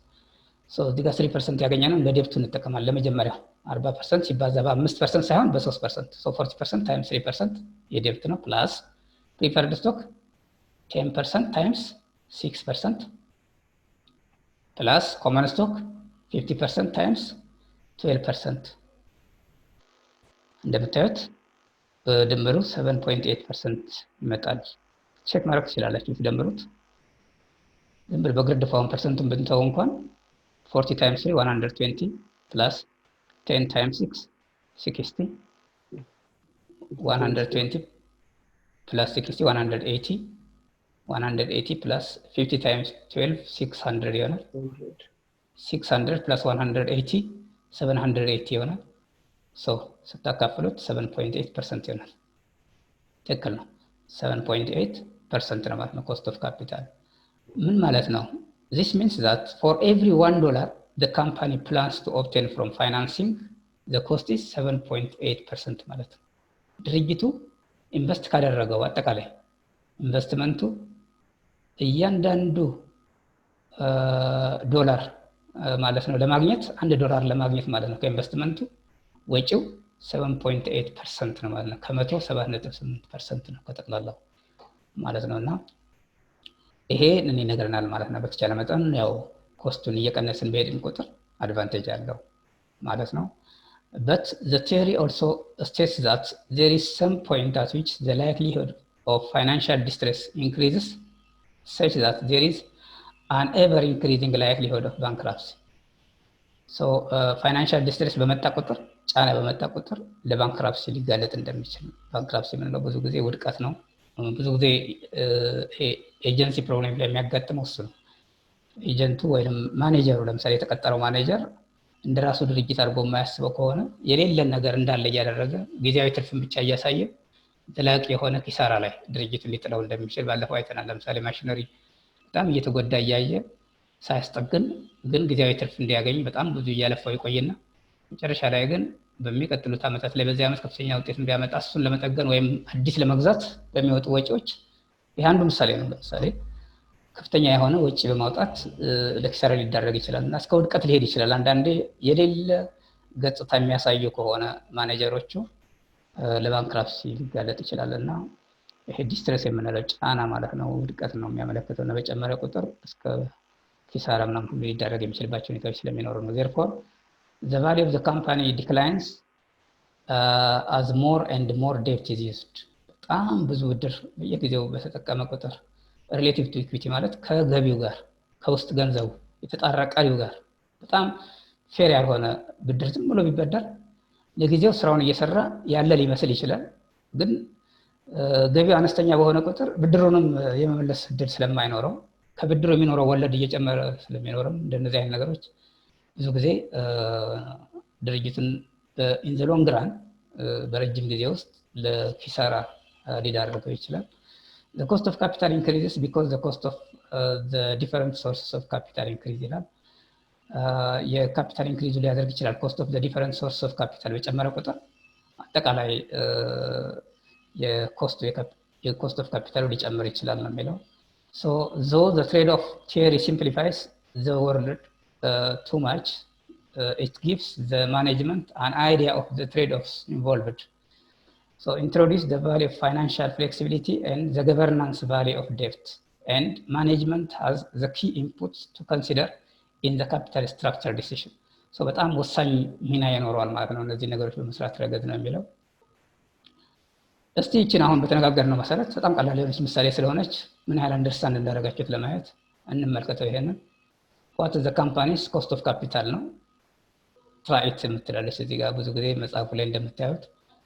እዚህ ጋር 3% ያገኘነው ለዴብቱ እንጠቀማለን። ለመጀመሪያው 40% ሲባዛ በ5% ሳይሆን በ3%። 40% ታይምስ 3% የዴብት ነው ፕላስ ፕሪፈርድ ስቶክ 10% ታይምስ 6% ፕላስ ኮመን ስቶክ 50% ታይምስ 12%። እንደምታዩት በድምሩ 7.8% ይመጣል። ቼክ ማድረግ ትችላላችሁ ትደምሩት። ድምር በግሪድ ፋውን ፐርሰንቱን ብንተው እንኳን 40 times 3 120 plus 10 times 6 60 120 plus 60 180 180 plus 50 times 12 600 ይሆናል። 600 plus 180 780 ይሆናል። ስታካፍሉት 7.8% ይሆናል። ትክክል ነው። 7.8% ነው ማለት ነው ኮስት ኦፍ ካፒታል። ምን ማለት ነው? This means that for every $1 the company plans to obtain from financing, the cost is 7.8% ማለት ነው። ድርጅቱ ኢንቨስት ካደረገው አጠቃላይ ኢንቨስትመንቱ እያንዳንዱ ዶላር ማለት ነው ለማግኘት $1 ለማግኘት ማለት ነው ከኢንቨስትመንቱ ወጪው 7.8% ነው ማለት ነው። ከመቶ 7.8% ነው ከጠቅላላው ማለት ነውና ይሄ እኔ ነገርናል ማለት ነው። በተቻለ መጠን ያው ኮስቱን እየቀነስን በሄድን ቁጥር አድቫንቴጅ አለው ማለት ነው። But the theory also states that there is some point at which the likelihood of financial distress increases such that there is an ever increasing likelihood of bankruptcy. So financial distress በመጣ ቁጥር ጫና በመጣ ቁጥር ለባንክራፕሲ ሊጋለጥ እንደሚችል ባንክራፕሲ ምንለው ብዙ ጊዜ ውድቀት ነው። ብዙ ጊዜ ኤጀንሲ ፕሮብሌም ላይ የሚያጋጥመው እሱ ነው። ኤጀንቱ ወይም ማኔጀሩ ለምሳሌ የተቀጠረው ማኔጀር እንደራሱ ድርጅት አድርጎ የማያስበው ከሆነ የሌለን ነገር እንዳለ እያደረገ ጊዜያዊ ትርፍን ብቻ እያሳየ ዘላቂ የሆነ ኪሳራ ላይ ድርጅቱን ሊጥለው እንደሚችል ባለፈው አይተናል። ለምሳሌ ማሽነሪ በጣም እየተጎዳ እያየ ሳያስጠግን ግን ጊዜያዊ ትርፍ እንዲያገኝ በጣም ብዙ እያለፋው ይቆይና መጨረሻ ላይ ግን በሚቀጥሉት ዓመታት ላይ በዚህ ዓመት ከፍተኛ ውጤት እንዲያመጣ እሱን ለመጠገን ወይም አዲስ ለመግዛት በሚወጡ ወጪዎች ይህ አንዱ ምሳሌ ነው። ለምሳሌ ከፍተኛ የሆነ ወጪ በማውጣት ለኪሳራ ሊዳረግ ይችላል እና እስከ ውድቀት ሊሄድ ይችላል። አንዳንዴ የሌለ ገጽታ የሚያሳዩ ከሆነ ማኔጀሮቹ ለባንክራፕሲ ሊጋለጥ ይችላል እና ይሄ ዲስትረስ የምንለው ጫና ማለት ነው ውድቀት ነው የሚያመለክተው እና በጨመረ ቁጥር እስከ ኪሳራ ምናምን ሁሉ ሊዳረግ የሚችልባቸው ሁኔታዎች ስለሚኖሩ ነው። therefore the value of the company declines as more and more debt is used. በጣም ብዙ ብድር በየጊዜው በተጠቀመ ቁጥር ሪሌቲቭ ቱ ኢኩዊቲ ማለት ከገቢው ጋር ከውስጥ ገንዘቡ የተጣራ ቀሪው ጋር በጣም ፌር ያልሆነ ብድር ዝም ብሎ ቢበደር ለጊዜው ስራውን እየሰራ ያለ ሊመስል ይችላል። ግን ገቢው አነስተኛ በሆነ ቁጥር ብድሩንም የመመለስ እድል ስለማይኖረው ከብድሩ የሚኖረው ወለድ እየጨመረ ስለሚኖርም እንደነዚህ አይነት ነገሮች ብዙ ጊዜ ድርጅቱን ኢን ዘ ሎንግ ራን በረጅም ጊዜ ውስጥ ለኪሳራ ሊዳርገው ይችላል። The cost of capital increases because the cost of the different sources of capital increase ይላል። የካፒታል ኢንክሪዝ ሊያደርግ ይችላል። cost of the different sources of capital በጨመረ ቁጥር አጠቃላይ የኮስት ኦፍ ካፒታሉ ሊጨምር ይችላል ነው የሚለው። So though the trade-off theory simplifies the world too much, it gives the management an idea of the trade-offs involved. So introduce the value of financial flexibility and the governance value of debt. And management has the key inputs to consider in the capital structure decision. So በጣም ወሳኝ ሚና ይኖረዋል ማለት ነው እነዚህ ነገሮች በመስራት ረገድ ነው የሚለው። እስቲ ይችን አሁን በተነጋገርነው መሰረት በጣም ቀላል የሆነች ምሳሌ ስለሆነች ምን ያህል አንደርስታንድ እንዳደረጋችሁት ለማየት እንመልከተው። ይሄንን what is the company's cost of capital ነው ትራይት የምትላለች እዚህ ጋር ብዙ ጊዜ መጽሐፉ ላይ እንደምታዩት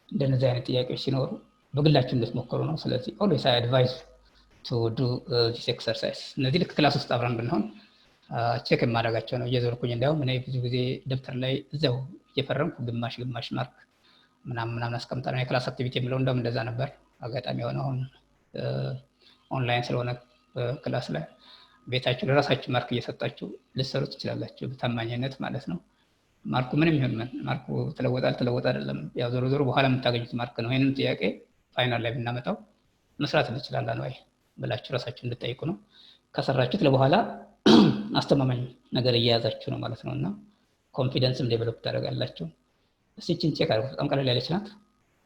እንደነዚህ አይነት ጥያቄዎች ሲኖሩ በግላችሁ እንድትሞክሩ ነው። ስለዚህ always I advise to do this exercise። እነዚህ ልክ ክላስ ውስጥ አብረን ብንሆን ቼክ የማደርጋቸው ነው እየዞርኩኝ። እንዲያውም እኔ ብዙ ጊዜ ደብተር ላይ እዛው እየፈረምኩ ግማሽ ማርክ ምናምን አስቀምጣለሁ። የክላስ አክቲቪቲ የምለው እንደውም እንደዛ ነበር። አጋጣሚ ሆነ አሁን ኦንላይን ስለሆነ ክላስ ላይ ቤታችሁ ለራሳችሁ ማርክ እየሰጣችሁ ልትሰሩ ትችላላችሁ በታማኝነት ማለት ነው። ማርኩ ምንም ይሁን ምን ማርኩ ተለወጠ አይደለም ያው ዞሮ ዞሮ በኋላ የምታገኙት ማርክ ነው። ይሄንን ጥያቄ ፋይናል ላይ ብናመጣው መስራት እንችላለን ወይ ብላችሁ ራሳችሁ እንድትጠይቁ ነው። ከሰራችሁት ለበኋላ አስተማማኝ ነገር እየያዛችሁ ነው ማለት ነውና ኮንፊደንስም ዴቨሎፕ ታደርጋላችሁ። እቺን ቼክ አድርጉ። በጣም ቀላል ያለች ናት።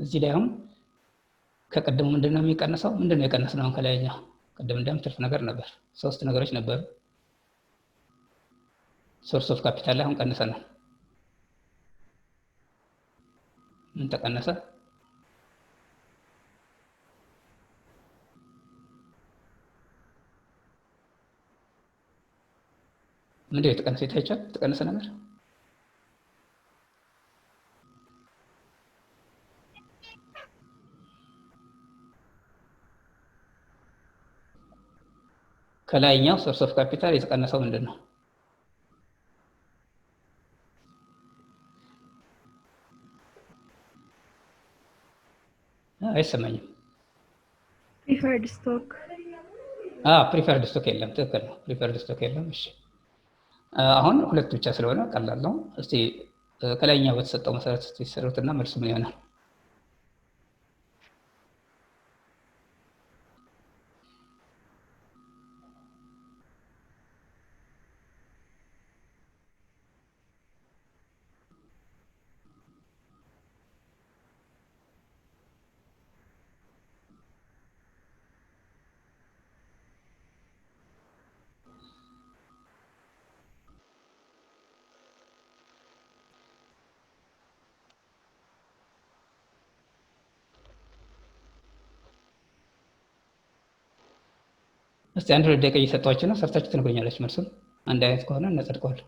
እዚህ ላይ አሁን ከቀደሙ ምንድነው የሚቀነሰው? ምንድነው የቀነስነው? ከላይኛው ቀደም እንደም ትርፍ ነገር ነበር። 3 ነገሮች ነበሩ። ሶርስ ኦፍ ካፒታል ላይ አሁን ቀንሰናል። ምን ተቀነሰ? ምንድነው የተቀነሰ? ይታያችኋል? የተቀነሰ ነገር ከላይኛው ሶርስ ኦፍ ካፒታል የተቀነሰው ምንድነው? አይሰማኝም። ፕሪፈርድ ስቶክ ፕሪፈርድ ስቶክ የለም። ትክክል ነው። ፕሪፈርድ ስቶክ የለም። እሺ አሁን ሁለት ብቻ ስለሆነ ቀላል ነው። እስቲ ከላይኛው በተሰጠው መሰረት ሲሰሩትና መልሱ ምን ይሆናል? እስቲ አንድ ደቂቃ እየሰጧችሁ ነው። ሰርታችሁ ትነግሩኛላችሁ መልሱን። አንድ አይነት ከሆነ እናጸድቀዋለን።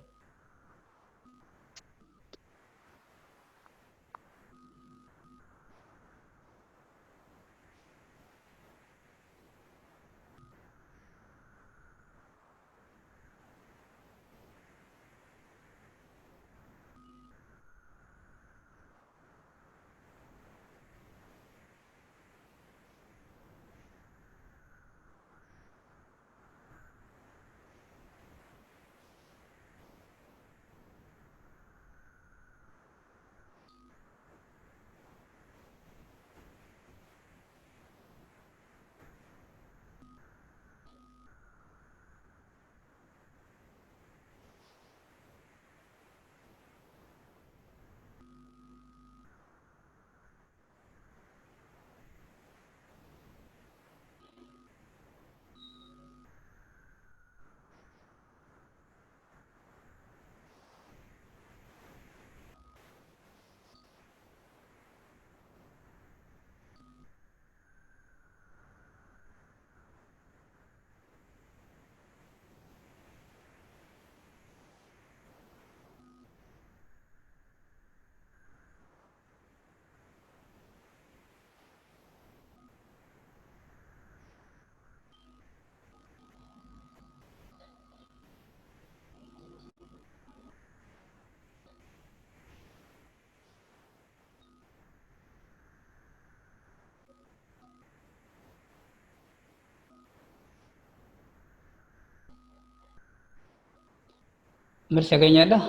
መልስ ያገኛለህ?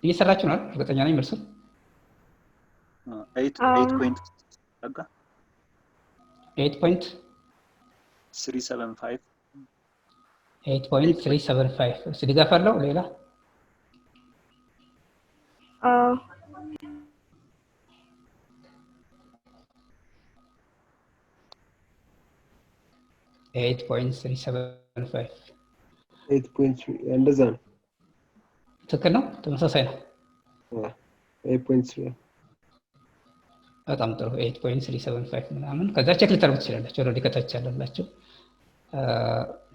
እየሰራችሁ ነው? እርግጠኛ ነኝ መልሱን 8.375 እስቲ ድጋፍ አለው ሌላ? ኤይት ፖይንት ስሪ ሰቨን ፋይቭ እንደዛ ነው። ትክክል ነው። ተመሳሳይ ነው። 8.3 በጣም ጥሩ 8.375 ምናምን ከዛ ቼክ ልታደርጉ ትችላላችሁ። ኦልሬዲ ከታች ያለላችሁ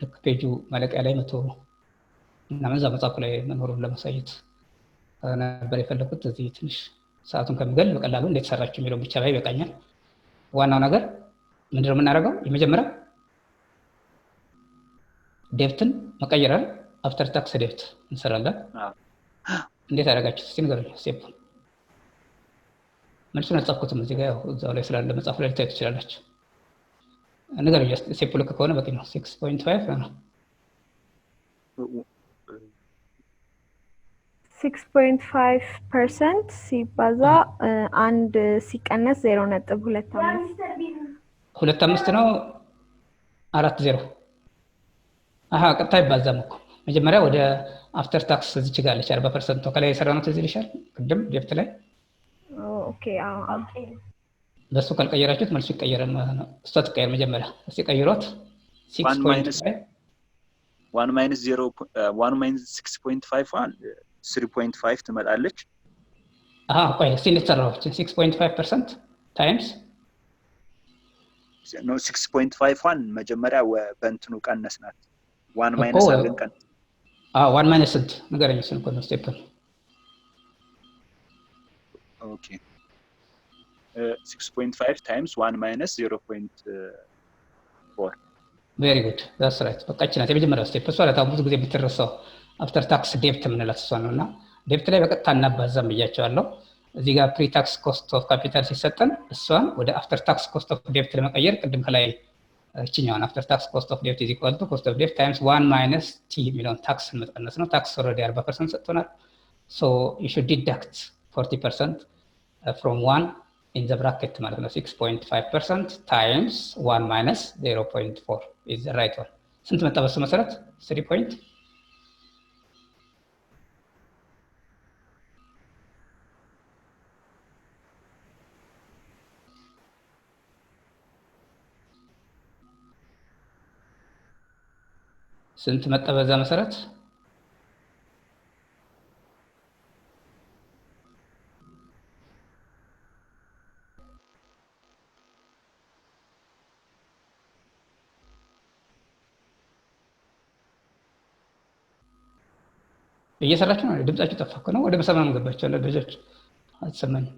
ልክ ፔጁ ማለቂያ ላይ መቶ እና መዛ መጽሐፉ ላይ መኖሩን ለማሳየት ነበር የፈለኩት። እዚህ ትንሽ ሰዓቱን ከምገል በቀላሉ እንዴት ሰራችሁ የሚለው ብቻ ላይ ይበቃኛል። ዋናው ነገር ምንድነው የምናደርገው? የመጀመሪያ ዴብትን መቀየራል። አፍተር ታክስ ዴብት እንሰራለን። እንዴት አደረጋችሁ እስቲ ንገሩኝ። ስቴፕ መልሱን አልጻፍኩትም እዚህ ጋር እዛው ላይ ስላለ መጽሐፉ ላይ ልታዩት ትችላላችሁ። ንገሩኝ ስቴፕ ልክ ከሆነ በቂ ነው። 6.5 ነው። 6.5% ሲባዛ አንድ ሲቀነስ 0.25 ነው 40 አሃ ቀጥታ ይባዛም እኮ መጀመሪያ ወደ አፍተር ታክስ እዚች ጋር አለች 40% ከላይ የሰራነው እዚህ ልሻል ቅድም ዴብት ላይ ኦኬ በሱ ካልቀየራችሁት መልሱ ይቀየራል ማለት ነው። እሷ ትቀየር መጀመሪያ እስቲ ቀይሯት 1-6.5 ትመጣለች። ቆይ እስቲ እንተራዎች 6.5% ታይምስ ነው 6.5 መጀመሪያ በእንትኑ ቀነስናት 1 ማይነስ አድርገን ቀነስ 1 ማይነስ ስንት ንገረኝ። ስንት ነው ስቴፕ? ኦኬ 6.5 ታይምስ 1 ማይነስ 0.4 ቬሪ ጉድ ዳትስ ራይት። በቃ እቺ ናት የመጀመሪያው ስቴፕ። እሷ ለታው ብዙ ጊዜ የምትረሳው አፍተር ታክስ ዴብት የምንላት እሷ ነውና ዴብት ላይ በቀጥታ እናባዛም ብያቸዋለሁ። እዚህ ጋር ፕሪ ታክስ ኮስት ኦፍ ካፒታል ሲሰጠን እሷን ወደ አፍተር ታክስ ኮስት ኦፍ ዴብት ለመቀየር ቅድም ከላይ እቺኛውን አፍተር ታክስ ኮስት ኦፍ ዴብት ኢዝ ኢኳል ቱ ኮስት ኦፍ ዴብት ታይምስ 1 ማይነስ ቲ የሚለውን ታክስ መቀነስ ነው። ታክስ ኦልሬዲ 40% ሰጥቶናል። ሶ ዩ ሹድ ዲዳክት 40% from 1 in the bracket ማለት ነው። 6.5% times 1 minus 0.4 is the right one። ስንት መጣ በሱ መሰረት? 3 point ስንት መጣ በዛ መሰረት? እየሰራችሁ ነው? ድምጻችሁ ጠፋ እኮ ነው። ወደ መሰማም ገባችሁ አለ ልጆች አትሰማኝም።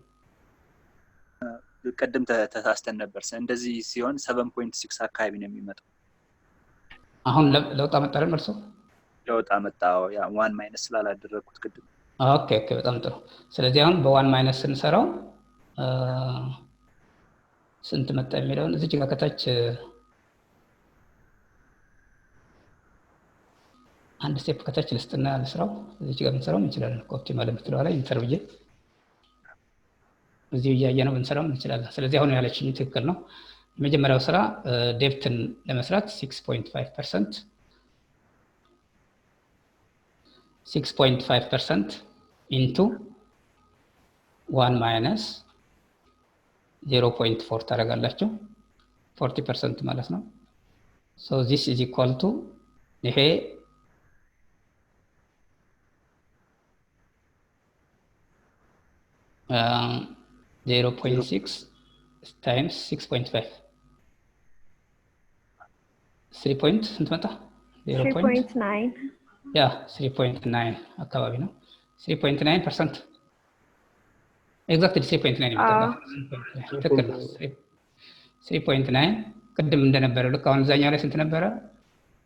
ቅድም ተሳስተን ነበር። እንደዚህ ሲሆን 7.6 አካባቢ ነው የሚመጣው። አሁን ለውጥ አመጣለን መልሶ ለውጥ አመጣው። ያ 1 ማይነስ ስላላደረኩት ቅድም። ኦኬ በጣም ጥሩ። ስለዚህ አሁን በ1 ማይነስ ስንሰራው ስንት መጣ የሚለውን እዚህ ጋር ከታች አንድ ስቴፕ ከታች ልስጥና ልስራው። እዚህ ጋር ብንሰራው እንችላለን። ኦፕቲማል የምትለው ላይ ኢንተር ብዬ እዚህ እያየነው ብንሰራው እንችላለን። ስለዚህ አሁን ያለችኝ ትክክል ነው። የመጀመሪያው ስራ ዴፕትን ለመስራት 6.5% 6.5% ኢንቱ 1 ማይነስ 0.4 ታደርጋላችሁ 40% ማለት ነው። ሶ ዚስ ኢዝ ኢኳል ቱ ይሄ 0.6 ታይምስ 6.5 3 ፖይንት ስንት መጣ? 3.9 ያ 3.9 አካባቢ ነው። 3.9% ኤግዛክትሊ 3.9 ይመጣል። ትክክል ነው። 3.9 ቅድም እንደነበረው ልክ አሁን እዛኛው ላይ ስንት ነበረ?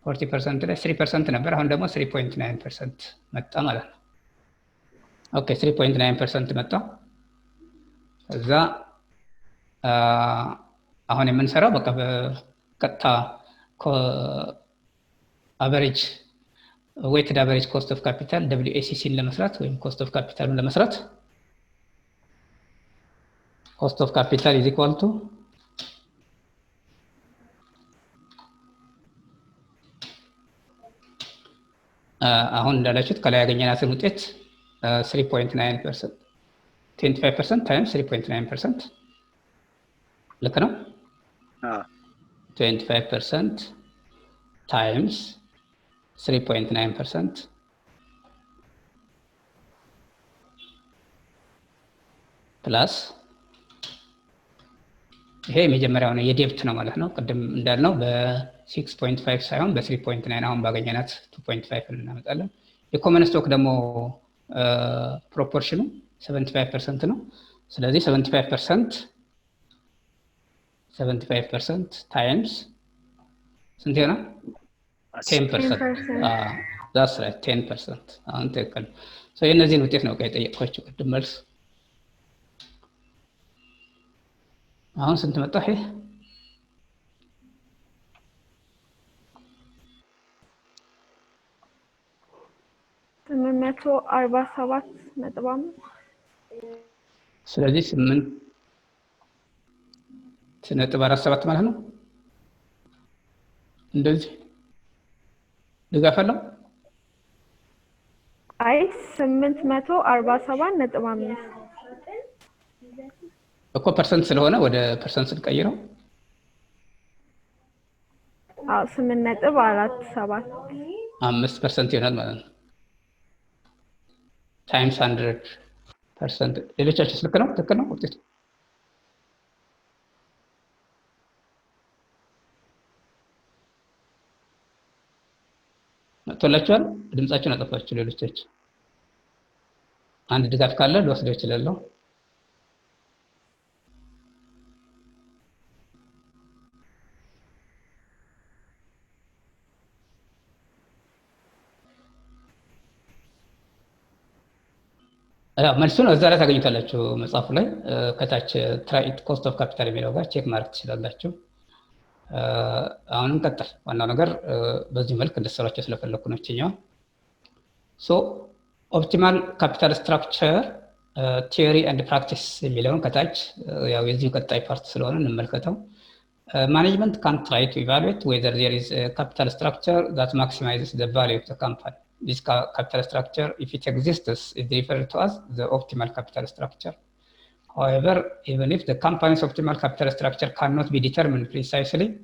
40% ላይ 3% ነበር። አሁን ደግሞ 3.9% መጣ ማለት ነው። ኦኬ 3.9% መጣ። እዛ አሁን የምንሰራው በቃ በቀጥታ አቨሬጅ ዌይትድ አቨሬጅ ኮስት ኦፍ ካፒታል WACCን ለመስራት ወይም ኮስት ኦፍ ካፒታሉን ለመስራት ኮስት ኦፍ ካፒታል ኢዝ ኢኳል ቱ አሁን እንዳላችሁት ከላይ ያገኘናትን ውጤት 3.9% 25% ታይምስ 3.9% ልክ ነው። 25% ታይምስ 3.9% ፕላስ ይሄ የመጀመሪያው ነው የዴፕት ነው ማለት ነው። ቅድም እንዳልነው በ6.5 ሳይሆን በ3.9 አሁን ባገኘናት 2.5 እናመጣለን። የኮመን ስቶክ ደግሞ ፕሮፖርሽኑ 75% ነው። ስለዚህ 75% ታይምስ ስንት ይሆናል? 10%. that's right 10%. አሁን ትክክል። ሶ የነዚህን ውጤት ነው የጠየቅኳችሁ ቅድም መልስ። አሁን ስንት መጣ? ይሄ 847.5 ስለዚህ 8.47 ማለት ነው። እንደዚህ ድጋፍ አለው። አይ 847.5 እኮ ፐርሰንት ስለሆነ ወደ ፐርሰንት ስንቀይረው 8.47 5% ይሆናል ማለት ነው። ታይምስ 100%። ሌሎቻችሁስ ልክ ነው? ትክክል ነው ውጤቱ? መጥቶላችኋል? ድምጻችሁን አጠፋችሁ ሌሎቻችሁ። አንድ ድጋፍ ካለ ልወስደው እችላለሁ። መልሱን እዛ ላይ ታገኙታላችሁ መጽሐፉ ላይ ከታች ትራይት ኮስት ኦፍ ካፒታል የሚለው ጋር ቼክ ማድረግ ትችላላችሁ። አሁንም ቀጥል። ዋናው ነገር በዚህ መልክ እንድትሰሯቸው ስለፈለኩ ነው። እኛው ሶ ኦፕቲማል ካፒታል ስትራክቸር ቲዮሪ ኤንድ ፕራክቲስ የሚለውን ከታች ያው የዚህ ቀጣይ ፓርት ስለሆነ እንመልከተው። ማኔጅመንት ካን ትራይ ቱ ኢቫሉዌት ዌዘር ዜር ኢዝ ካፒታል ስትራክቸር ዛት ማክሲማይዝስ ዘ ቫልዩ ኦፍ ዘ ካምፓኒ. This capital structure, if it exists, is referred to as the optimal capital structure. However, even if the company's optimal capital structure cannot be determined precisely,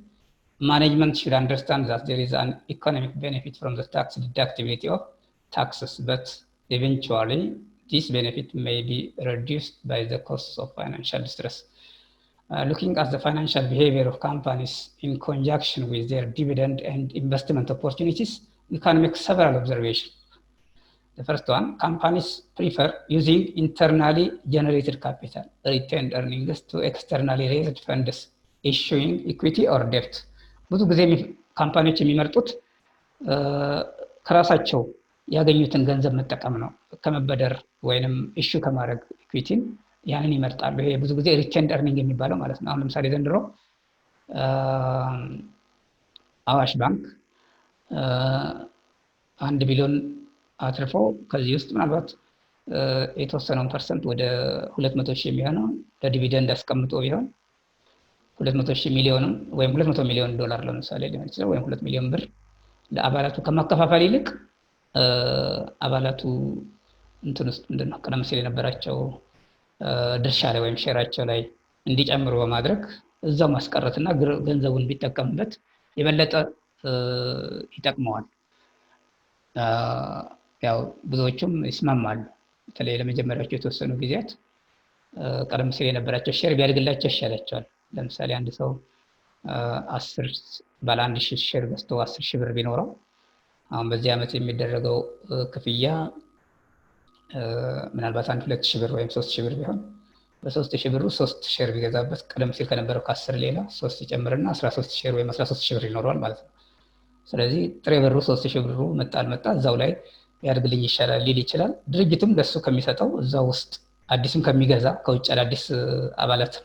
management should understand that there is an economic benefit from the tax deductibility of taxes, but eventually this benefit may be reduced by the costs of financial distress. Looking at the financial behavior of companies in conjunction with their dividend and investment opportunities, we can make several observations. The first one, companies prefer using internally generated capital, retained earnings to externally raised funds, issuing equity or debt. ብዙ ጊዜ ካምፓኒዎች የሚመርጡት ከራሳቸው ያገኙትን ገንዘብ መጠቀም ነው ከመበደር ወይንም ኢሹ ከማድረግ ኢኩዊቲን ያንን ይመርጣሉ። ይሄ ብዙ ጊዜ ሪቴንድ earning የሚባለው ማለት ነው። አሁን ለምሳሌ ዘንድሮ አዋሽ ባንክ 1 ቢሊዮን አትርፎ ከዚህ ውስጥ ምናልባት የተወሰነውን ፐርሰንት ወደ 200 ሺህ የሚሆነው ለዲቪደንድ አስቀምጦ ቢሆን 200 ሺህ ሚሊዮንም ወይም 200 ሚሊዮን ዶላር ለምሳሌ ሊሆን ይችላል ወይም 2 ሚሊዮን ብር ለአባላቱ ከማከፋፈል ይልቅ አባላቱ እንትን ውስጥ ምንድነው ቀደም ሲል የነበራቸው ድርሻ ላይ ወይም ሼራቸው ላይ እንዲጨምሩ በማድረግ እዛው ማስቀረትና ገንዘቡን ቢጠቀምበት የበለጠ ይጠቅመዋል። ያው ብዙዎቹም ይስማማሉ። በተለይ ለመጀመሪያዎቹ የተወሰኑ ጊዜያት ቀደም ሲል የነበራቸው ሼር ቢያድግላቸው ይሻላቸዋል። ለምሳሌ አንድ ሰው 10 ባለ 1000 ሼር ገዝቶ 10000 ብር ቢኖረው አሁን በዚህ ዓመት የሚደረገው ክፍያ ምናልባት 2000 ብር ወይም 3000 ብር ቢሆን በ3000 ብሩ 3 ሼር ቢገዛበት ቀደም ሲል ከነበረው ከ10 ሌላ 3 ይጨምርና 13 ሼር ወይም 13000 ብር ይኖረዋል ማለት ነው። ስለዚህ ጥሬ ብሩ 3000 ብሩ መጣ እዛው ላይ ያድግልኝ ይሻላል ሊል ይችላል። ድርጅቱም ለሱ ከሚሰጠው እዛው ውስጥ አዲስም ከሚገዛ ከውጭ አዳዲስ አባላት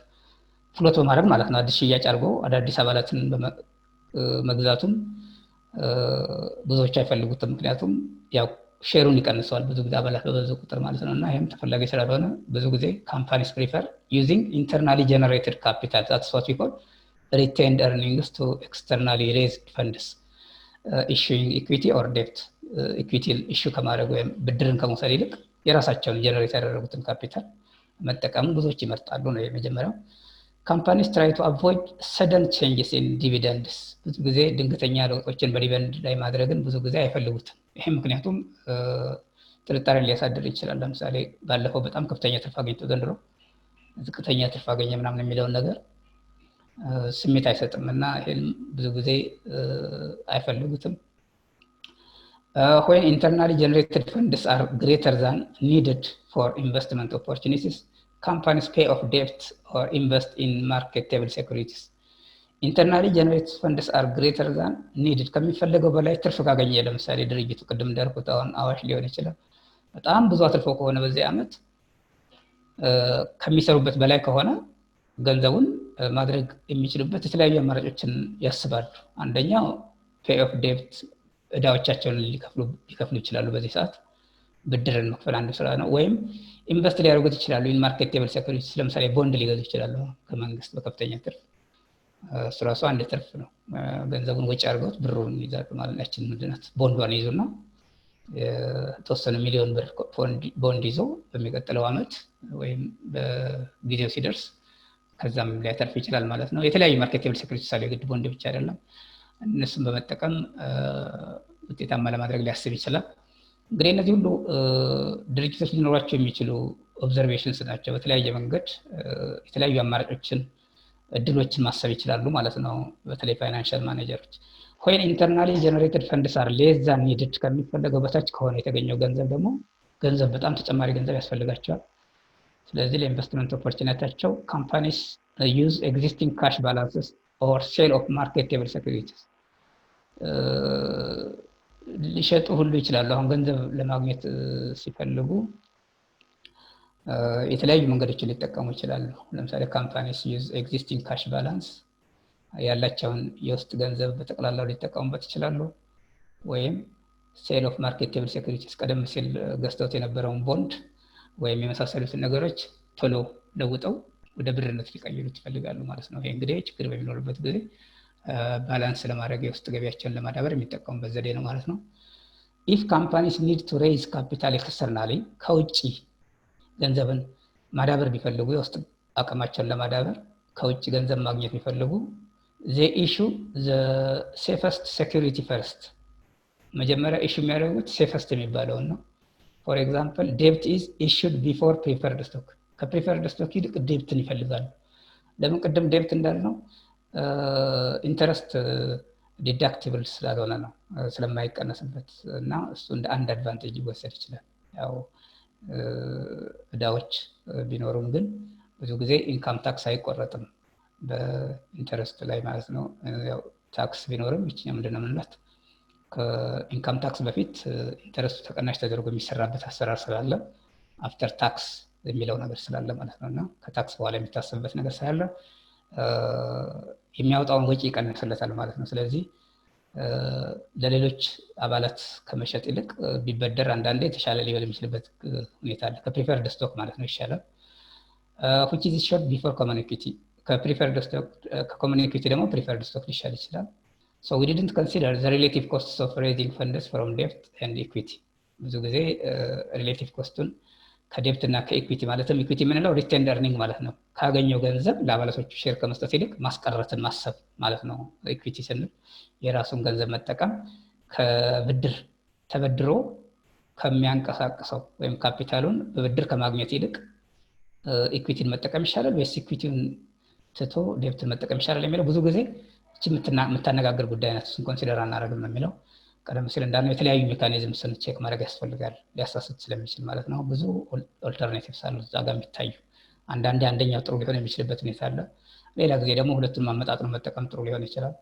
ፍሎት በማድረግ ማለት ነው አዲስ ሽያጭ አድርጎ አዳዲስ አባላትን መግዛቱም ብዙዎች አይፈልጉትም። ምክንያቱም ያው ሼሩን ይቀንሰዋል ብዙ ጊዜ አባላት በበዙ ቁጥር ማለት ነውና ይሄም ተፈላጊ ስላልሆነ ብዙ ጊዜ ካምፓኒስ ፕሪፈር ዩዚንግ ኢንተርናሊ ጀነሬትድ ካፒታል that's what we call retained earnings to externally raised funds, issuing equity or debt. ኢኩዊቲ ኢሹ ከማድረግ ወይም ብድርን ከመውሰድ ይልቅ የራሳቸውን ጀነሬት ያደረጉትን ካፒታል መጠቀም ብዙዎች ይመርጣሉ ነው የመጀመሪያው። ካምፓኒስ ትራይ ቱ አቮይድ ሰደን ቼንጅስ ኢን ዲቪደንድስ። ብዙ ጊዜ ድንገተኛ ለውጦችን በዲቪደንድ ላይ ማድረግን ብዙ ጊዜ አይፈልጉትም። ይሄ ምክንያቱም ጥርጣሬን ሊያሳድር ይችላል። ለምሳሌ ባለፈው በጣም ከፍተኛ ትርፍ አገኝቶ ዘንድሮ ዝቅተኛ ትርፍ አገኘ ምናምን የሚለውን ነገር ስሜት አይሰጥም እና ይሄን ብዙ ጊዜ አይፈልጉትም። When internally generated funds are greater than needed for investment opportunities, companies pay off debt or invest in marketable securities. Internally generated funds are greater than needed. ከሚፈልገው በላይ ትርፍ ካገኘ ለምሳሌ ድርጅቱ ቅድም እንዳልኩት አሁን አዋሽ ሊሆን ይችላል በጣም ብዙ አትርፎ ከሆነ በዚህ ዓመት ከሚሰሩበት በላይ ከሆነ ገንዘቡን ማድረግ የሚችሉበት የተለያዩ አማራጮችን ያስባሉ። አንደኛው pay off debt እዳዎቻቸውን ሊከፍሉ ይችላሉ። በዚህ ሰዓት ብድርን መክፈል አንዱ ስራ ነው። ወይም ኢንቨስት ሊያደርጉት ይችላሉ ኢን ማርኬቴብል ሴኩሪቲስ። ለምሳሌ ቦንድ ሊገዙ ይችላሉ ከመንግስት በከፍተኛ ትርፍ። ስራሱ አንድ ትርፍ ነው። ገንዘቡን ወጪ አድርገውት ብሩን ይዛሉ ማለት ያችን ምንድናት ቦንዷን ይዙና የተወሰነ ሚሊዮን ብር ቦንድ ይዞ በሚቀጥለው ዓመት ወይም በጊዜው ሲደርስ ከዛም ሊያተርፍ ይችላል ማለት ነው። የተለያዩ ማርኬቴብል ሴኩሪቲስ አሉ፣ የግድ ቦንድ ብቻ አይደለም። እነሱን በመጠቀም ውጤታማ ለማድረግ ሊያስብ ይችላል። እንግዲህ እነዚህ ሁሉ ድርጅቶች ሊኖራቸው የሚችሉ ኦብዘርቬሽንስ ናቸው። በተለያየ መንገድ የተለያዩ አማራጮችን እድሎችን ማሰብ ይችላሉ ማለት ነው። በተለይ ፋይናንሻል ማኔጀሮች when internally generated funds are less than needed ከሚፈለገው በታች ከሆነ የተገኘው ገንዘብ ደግሞ ገንዘብ በጣም ተጨማሪ ገንዘብ ያስፈልጋቸዋል። ስለዚህ ለኢንቨስትመንት ኦፖርቹኒቲያቸው ካምፓኒስ use existing cash balances or sale of marketable securities ሊሸጡ ሁሉ ይችላሉ። አሁን ገንዘብ ለማግኘት ሲፈልጉ የተለያዩ መንገዶችን ሊጠቀሙ ይችላሉ። ለምሳሌ ካምፓኒስ ዩዝ ኤግዚስቲንግ ካሽ ባላንስ ያላቸውን የውስጥ ገንዘብ በጠቅላላው ሊጠቀሙበት ይችላሉ። ወይም ሴል ኦፍ ማርኬቴብል ሴኩሪቲስ ቀደም ሲል ገዝተውት የነበረውን ቦንድ ወይም የመሳሰሉትን ነገሮች ቶሎ ለውጠው ወደ ብርነት ሊቀይሩት ይፈልጋሉ ማለት ነው። ይሄ እንግዲህ ችግር በሚኖርበት ጊዜ ባላንስ ለማድረግ የውስጥ ገቢያቸውን ለማዳበር የሚጠቀሙበት ዘዴ ነው ማለት ነው። ኢፍ ካምፓኒስ ኒድ ቱ ሬይዝ ካፒታል ኤክስተርናሊ ከውጭ ገንዘብን ማዳበር ቢፈልጉ የውስጥ አቅማቸውን ለማዳበር ከውጭ ገንዘብ ማግኘት ቢፈልጉ they issue the safest security first። መጀመሪያ ኢሹ የሚያደርጉት ሴፈስት የሚባለውን ነው። ፎር ኤግዛምፕል debt is issued before preferred stock። ከፕሪፈርድ ስቶክ ይልቅ ዴብትን ይፈልጋሉ። ለምን? ቅድም ዴብት እንዳልነው ኢንተረስት ዲዳክቲብል ስላልሆነ ነው ስለማይቀነስበት እና እሱ እንደ አንድ አድቫንቴጅ ይወሰድ ይችላል። ያው እዳዎች ቢኖሩም ግን ብዙ ጊዜ ኢንካም ታክስ አይቆረጥም በኢንተረስት ላይ ማለት ነው። ያው ታክስ ቢኖርም ይችኛው ምንድነው የምንላት ከኢንካም ታክስ በፊት ኢንተረስቱ ተቀናሽ ተደርጎ የሚሰራበት አሰራር ስላለ አፍተር ታክስ የሚለው ነገር ስላለ ማለት ነው። እና ከታክስ በኋላ የሚታሰብበት ነገር ስላለ የሚያወጣውን ወጪ ይቀንስለታል ማለት ነው። ስለዚህ ለሌሎች አባላት ከመሸጥ ይልቅ ቢበደር አንዳንዴ የተሻለ ሊሆን የሚችልበት ሁኔታ አለ። ከፕሪፈርድ ስቶክ ማለት ነው ይሻላል። which is issued before common equity ከፕሪፈርድ ስቶክ ከኮመን ኢኩዊቲ ደግሞ ፕሪፈርድ ስቶክ ሊሻል ይችላል። so we didn't consider the relative costs of raising funds from debt and equity ብዙ ጊዜ ሪሌቲቭ ኮስቱን ከዴብት እና ከኢኩዊቲ ማለትም ኢኩዊቲ የምንለው ሪቴንድ ኤርኒንግ ማለት ነው። ካገኘው ገንዘብ ለአባላቶቹ ሼር ከመስጠት ይልቅ ማስቀረትን ማሰብ ማለት ነው። ኢኩዊቲ ስንል የራሱን ገንዘብ መጠቀም ከብድር ተበድሮ ከሚያንቀሳቅሰው ወይም ካፒታሉን በብድር ከማግኘት ይልቅ ኢኩዊቲን መጠቀም ይሻላል ወይስ ኢኩዊቲን ትቶ ዴብትን መጠቀም ይሻላል የሚለው ብዙ ጊዜ እቺ የምታነጋግር ጉዳይ ናት። እሱን ኮንሲደር አናደርግም ነው የሚለው። ቀደም ሲል እንዳልነው የተለያዩ ሜካኒዝምስን ቼክ ማድረግ ያስፈልጋል ሊያሳስት ስለሚችል ማለት ነው። ብዙ ኦልተርኔቲቭስ አሉ እዛ ጋር የሚታዩ። አንዳንዴ አንደኛው ጥሩ ሊሆን የሚችልበት ሁኔታ አለ። ሌላ ጊዜ ደግሞ ሁለቱን ማመጣጠን መጠቀም ጥሩ ሊሆን ይችላል።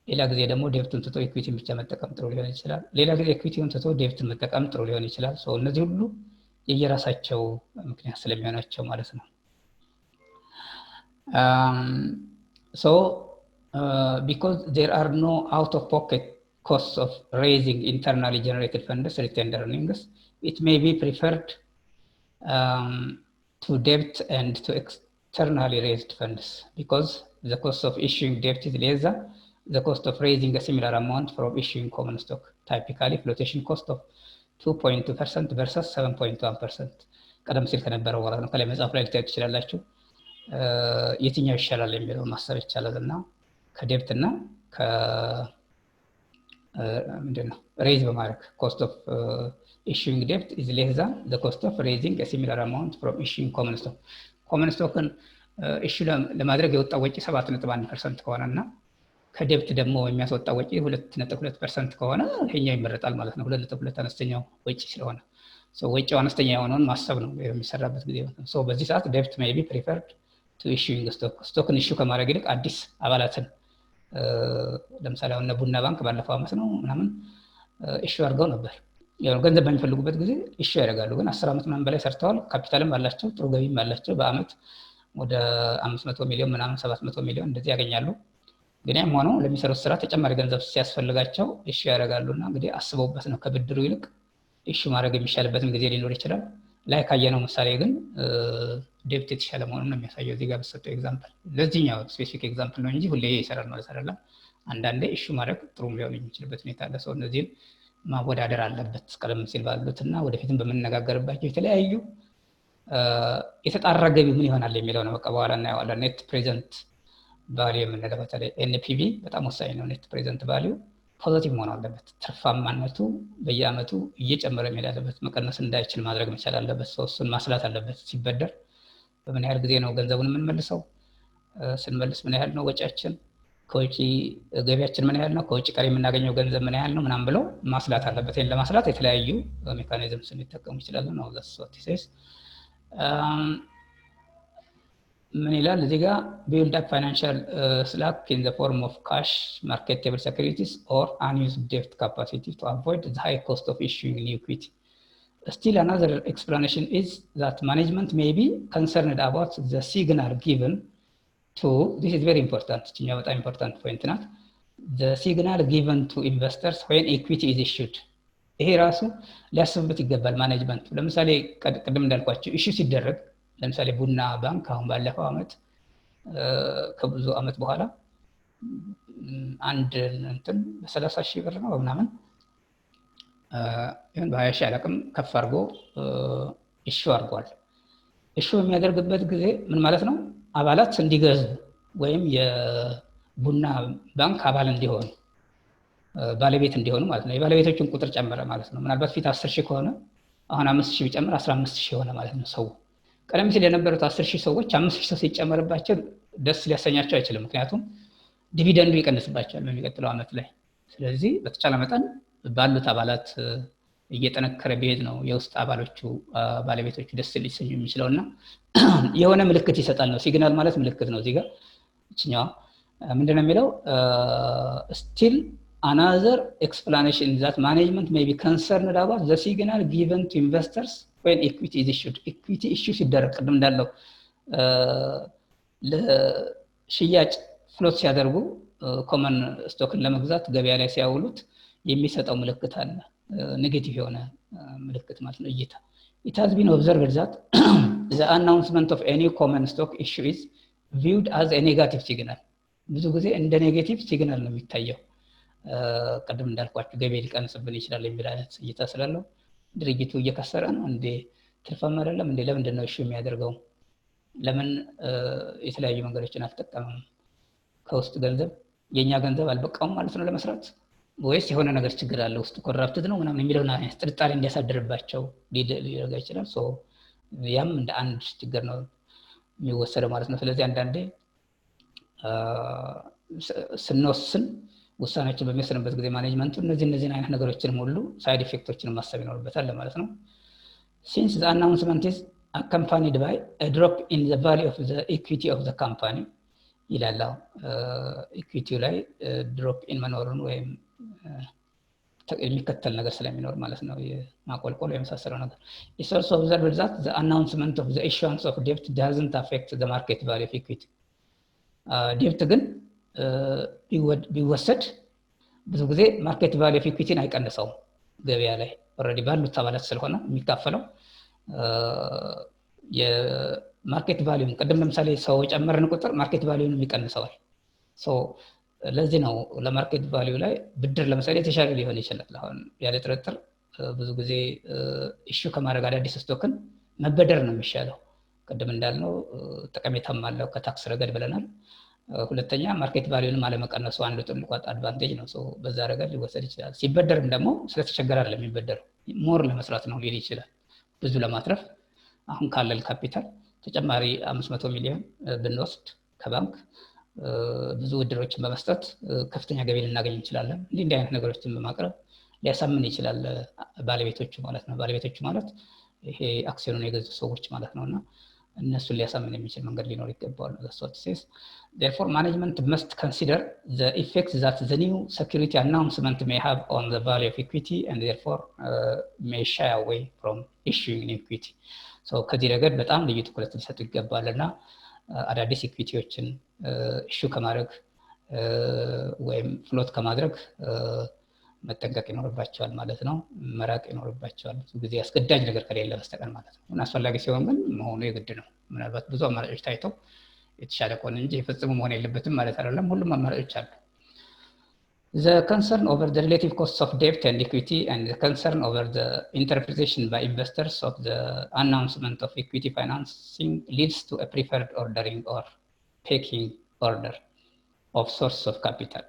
ሌላ ጊዜ ደግሞ ዴብቱን ትቶ ኢኩዊቲን ብቻ መጠቀም ጥሩ ሊሆን ይችላል። ሌላ ጊዜ ኢኩዊቲውን ትቶ ዴብትን መጠቀም ጥሩ ሊሆን ይችላል። ሶ እነዚህ ሁሉ የየራሳቸው ምክንያት ስለሚሆናቸው ማለት ነው። Because there are no out-of-pocket costs of raising internally generated funds, retained earnings, it may be preferred to debt and to externally raised funds because the cost of issuing debt is less than the cost of raising a similar amount from issuing common stock. Typically, flotation cost of 2.2% versus 7.1%. ቀደም ሲል ከነበረው ማለት ነው። ከላይ መጽሐፍ ላይ ልታዩት ትችላላችሁ። የትኛው ይሻላል የሚለው ማሰብ ይቻላል እና ከዴብት እና ምንድነው ሬዝ በማድረግ cost of issuing debt is less than the cost of raising a similar amount from issuing common stock. common stock ኢሹ ለማድረግ የወጣው ወጪ 7.1% ከሆነና ከዴብት ደግሞ የሚያስወጣው ወጪ 2.2% ከሆነ ይሄኛው ይመረጣል ማለት ነው። 2.2 አነስተኛው ወጪ ስለሆነ ወጪው አነስተኛ የሆነውን ማሰብ ነው የሚሰራበት ጊዜ ማለት ነው። በዚህ ሰዓት ዴብት may be preferred to issuing stock. ስቶክን ኢሹ ከማድረግ ይልቅ አዲስ አባላትን ለምሳሌ አሁን ቡና ባንክ ባለፈው አመት ነው ምናምን ኢሹ አድርገው ነበር። ያው ገንዘብ በሚፈልጉበት ጊዜ ኢሹ ያደርጋሉ። ግን 10 አመት ምናምን በላይ ሰርተዋል። ካፒታልም አላቸው፣ ጥሩ ገቢም አላቸው። በአመት ወደ 500 ሚሊዮን ምናምን 700 ሚሊዮን እንደዚህ ያገኛሉ። ግን ያም ሆኖ ለሚሰሩት ስራ ተጨማሪ ገንዘብ ሲያስፈልጋቸው ኢሹ ያደርጋሉና እንግዲህ አስበውበት ነው ከብድሩ ይልቅ ኢሹ ማድረግ የሚሻልበትም ጊዜ ሊኖር ይችላል። ላይ ካየነው ምሳሌ ግን ዴብት የተሻለ መሆኑን ነው የሚያሳየው እዚህ ጋር በሰጠው ኤግዛምፕል። ለዚህኛው ስፔሲፊክ ኤግዛምፕል ነው እንጂ ሁሌ ይሰራል ማለት አይደለም። አንዳንዴ ኢሹ ማድረግ ጥሩ ሊሆን የሚችልበት ሁኔታ አለ። ሰው እነዚህን ማወዳደር አለበት ቀደም ሲል ባሉትና ወደፊትም በምንነጋገርባቸው የተለያዩ የተጣራ ገቢ ምን ይሆናል የሚለው ነው። በቃ በኋላ እናየዋለን። ኔት ፕሬዘንት ቫልዩ የምንለው በተለይ ኤንፒቪ በጣም ወሳኝ ነው። ኔት ፕሬዘንት ቫልዩ ፖዚቲቭ መሆን አለበት። ትርፋማነቱ በየአመቱ እየጨመረ መሄድ አለበት። መቀነስ እንዳይችል ማድረግ መቻል አለበት። ሰው እሱን ማስላት አለበት። ሲበደር በምን ያህል ጊዜ ነው ገንዘቡን የምንመልሰው? ስንመልስ ምን ያህል ነው ወጪያችን? ከወጪ ገቢያችን ምን ያህል ነው? ከወጪ ቀሪ የምናገኘው ገንዘብ ምን ያህል ነው? ምናምን ብለው ማስላት አለበት። ይሄን ለማስላት የተለያዩ ሜካኒዝምስ ሊጠቀሙ ይችላሉ ነው ዘሶቲሴስ ምን ይላል እዚህ ጋር build up financial slack in the form of cash, marketable securities or unused debt capacity to avoid the high cost of issuing new equity. Still another explanation is that management may be concerned about the signal given to, this is very important, it's a very important point, not the signal given to investors when equity is issued. ይሄ ራሱ ሊያስብበት ይገባል ማኔጅመንት። ለምሳሌ ቀደም እንዳልኳችሁ ኢሹ ሲደረግ ለምሳሌ ቡና ባንክ አሁን ባለፈው አመት ከብዙ አመት በኋላ አንድ እንትን በ30,000 ብር ነው ምናምን ይሄን በ20,000 አለቅም ከፍ አድርጎ ኢሹ አድርጓል። ኢሹ የሚያደርግበት ጊዜ ምን ማለት ነው? አባላት እንዲገዙ ወይም የቡና ባንክ አባል እንዲሆኑ ባለቤት እንዲሆኑ ማለት ነው። የባለቤቶችን ቁጥር ጨመረ ማለት ነው። ምናልባት ፊት 10,000 ከሆነ አሁን 5,000 ቢጨምር 15,000 ሆነ ማለት ነው። ሰው ቀደም ሲል የነበሩት 10,000 ሰዎች 5,000 ሰው ሲጨመርባቸው ደስ ሊያሰኛቸው አይችልም። ምክንያቱም ዲቪደንዱ ይቀንስባቸዋል በሚቀጥለው ዓመት ላይ። ስለዚህ በተቻለ መጠን ባሉት አባላት እየጠነከረ ቢሄድ ነው የውስጥ አባሎቹ ባለቤቶቹ ደስ ሊሰኙ የሚችለውና የሆነ ምልክት ይሰጣል ነው። ሲግናል ማለት ምልክት ነው። እዚህ ጋር እኛው ምንድነው የሚለው still another explanation that management may be concerned about the signal given to investors when equity is issued. equity issue ሲደረግ ቅድም እንዳለው ለሽያጭ ፍሎት ሲያደርጉ ኮመን ስቶክን ለመግዛት ገበያ ላይ ሲያውሉት የሚሰጠው ምልክት አለ። ኔጌቲቭ የሆነ ምልክት ማለት ነው እይታ። it has been observed that the announcement of any common stock issue is viewed as a negative signal. ብዙ ጊዜ እንደ ኔጌቲቭ ሲግናል ነው የሚታየው። ቀደም እንዳልኳችሁ ገቢ ሊቀንስብን ይችላል የሚል አይነት እይታ ስላለው ድርጅቱ እየከሰረ ነው እንዴ ትርፋማ አይደለም እንዴ ለምንድን ነው እሺ የሚያደርገው ለምን የተለያዩ መንገዶችን አልተጠቀመም ከውስጥ ገንዘብ የኛ ገንዘብ አልበቃውም ማለት ነው ለመስራት ወይስ የሆነ ነገር ችግር አለ ውስጥ ኮራፕትድ ነው ምናምን የሚለውና ጥርጣሬ እንዲያሳድርባቸው ሊደረግ ይችላል። ሶ ያም እንደ አንድ ችግር ነው የሚወሰደው ማለት ነው። ስለዚህ አንዳንዴ ስንወስን ውሳኔዎችን በሚወስንበት ጊዜ ማኔጅመንቱ እነዚህን አይነት ነገሮችን ሁሉ ሳይድ ኢፌክቶችን ማሰብ ይኖርበታል ማለት ነው። since the announcement is accompanied by a drop in the value of the equity of the company ይላል። ኢኩዊቲው ላይ ድሮፕ ኢን መኖሩን ወይም የሚከተል ነገር ስለሚኖር ማለት ነው የማቆልቆል የመሳሰለው ነገር። it's also observed that the announcement of the issuance of debt doesn't affect the market value of equity. ዴብት ግን ቢወሰድ ብዙ ጊዜ ማርኬት ቫልዩ ኦፍ ኢኩዊቲን አይቀንሰውም ገበያ ላይ ኦሬዲ ባሉት አባላት ስለሆነ የሚካፈለው የማርኬት ቫልዩን ቀደም ለምሳሌ ሰው ጨመርን ቁጥር ማርኬት ቫልዩን የሚቀንሰዋል። ሶ ለዚህ ነው ለማርኬት ቫልዩ ላይ ብድር ለምሳሌ የተሻለ ሊሆን ይችላል። አሁን ያለ ጥርጥር ብዙ ጊዜ ኢሹ ከማድረግ አዳዲስ ስቶክን መበደር ነው የሚሻለው። ቀደም እንዳልነው ጠቀሜታም አለው ከታክስ ረገድ ብለናል። ሁለተኛ ማርኬት ቫልዩንም አለመቀነሱ አንዱ ትልቁ አድቫንቴጅ ነው። ሶ በዛ ረገድ ሊወሰድ ይችላል። ሲበደርም ደግሞ ስለተቸገረ አይደለም የሚበደረው ሞር ለመስራት ነው ሊል ይችላል ብዙ ለማትረፍ። አሁን ካለል ካፒታል ተጨማሪ 500 ሚሊዮን ብንወስድ ከባንክ ብዙ ውድሮችን በመስጠት ከፍተኛ ገቢ ልናገኝ እንችላለን። እንዲህ አይነት ነገሮችን በማቅረብ ሊያሳምን ይችላል ባለቤቶቹ ማለት ነው። ባለቤቶቹ ማለት ይሄ አክሲዮኑን የገዙ ሰዎች ማለት ነውና እነሱን ሊያሳምን የሚችል መንገድ ሊኖር ይገባዋል። that's what it says. Therefore management must consider the effects that the new security announcement may have on the value of equity and therefore may shy away from issuing an equity. so ከዚህ ረገድ በጣም ልዩ ትኩረት ሊሰጡ ይገባልና አዳዲስ ኢኩዊቲዎችን ኢሹ ከማድረግ ወይም ፍሎት ከማድረግ መጠንቀቅ ይኖርባቸዋል ማለት ነው። መራቅ ይኖርባቸዋል ብዙ ጊዜ አስገዳጅ ነገር ከሌለ በስተቀር ማለት ነው። እና አስፈላጊ ሲሆን ግን መሆኑ የግድ ነው። ምናልባት ብዙ አማራጮች ታይተው የተሻለ ከሆነ እንጂ የፈጽሙ መሆን የለበትም ማለት አይደለም። ሁሉም አማራጮች አሉ። The concern over the relative costs of debt and equity and the concern over the interpretation by investors of the announcement of equity financing leads to a preferred ordering or pecking order of source of capital.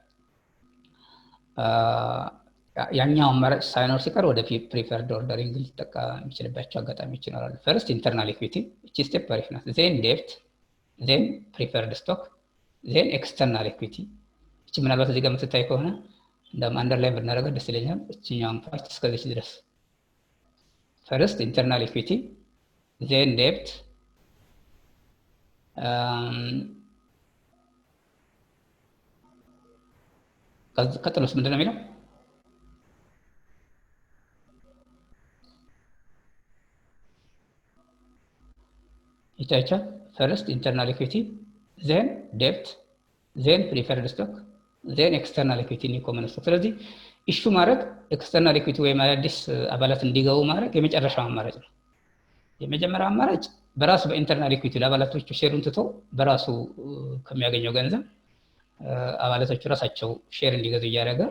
ያኛው አማራጭ ሳይኖር ሲቀር ወደ ፕሪፈርድ ኦርደሪንግ ሊጠቃ የሚችልባቸው አጋጣሚዎች ይኖራሉ። ፈርስት ኢንተርናል ኢኩዊቲ እቺ ስቴፕ አሪፍ ናት። ዜን ዴብት፣ ዜን ፕሪፈርድ ስቶክ፣ ዜን ኤክስተርናል ኢኩዊቲ። እቺ ምናልባት እዚህ ጋር የምትታይ ከሆነ እንደም አንደርላይን ብናደርገው ደስ ይለኛል። እቺኛውን ፓርት እስከዚህ ድረስ ፈርስት ኢንተርናል ኢኩዊቲ፣ ዜን ዴብት፣ ቀጥሎስ ምንድን ነው የሚለው? ይታያችኋል። ፈርስት ኢንተርናል ኢኩዊቲ፣ ዜን ዴብት፣ ዜን ፕሪፈርድ ስቶክ፣ ዜን ኤክስተርናል ኢኩዊቲ ኒ ኮመን ስቶክ። ስለዚህ ኢሹ ማድረግ ኤክስተርናል ኢኩዊቲ ወይም አዳዲስ አባላት እንዲገቡ ማድረግ የመጨረሻው አማራጭ ነው። የመጀመሪያው አማራጭ በራሱ በኢንተርናል ኢኩዊቲ ለአባላቶቹ ሼሩን ትቶ በራሱ ከሚያገኘው ገንዘብ አባላቶቹ ራሳቸው ሼር እንዲገዙ እያደረገ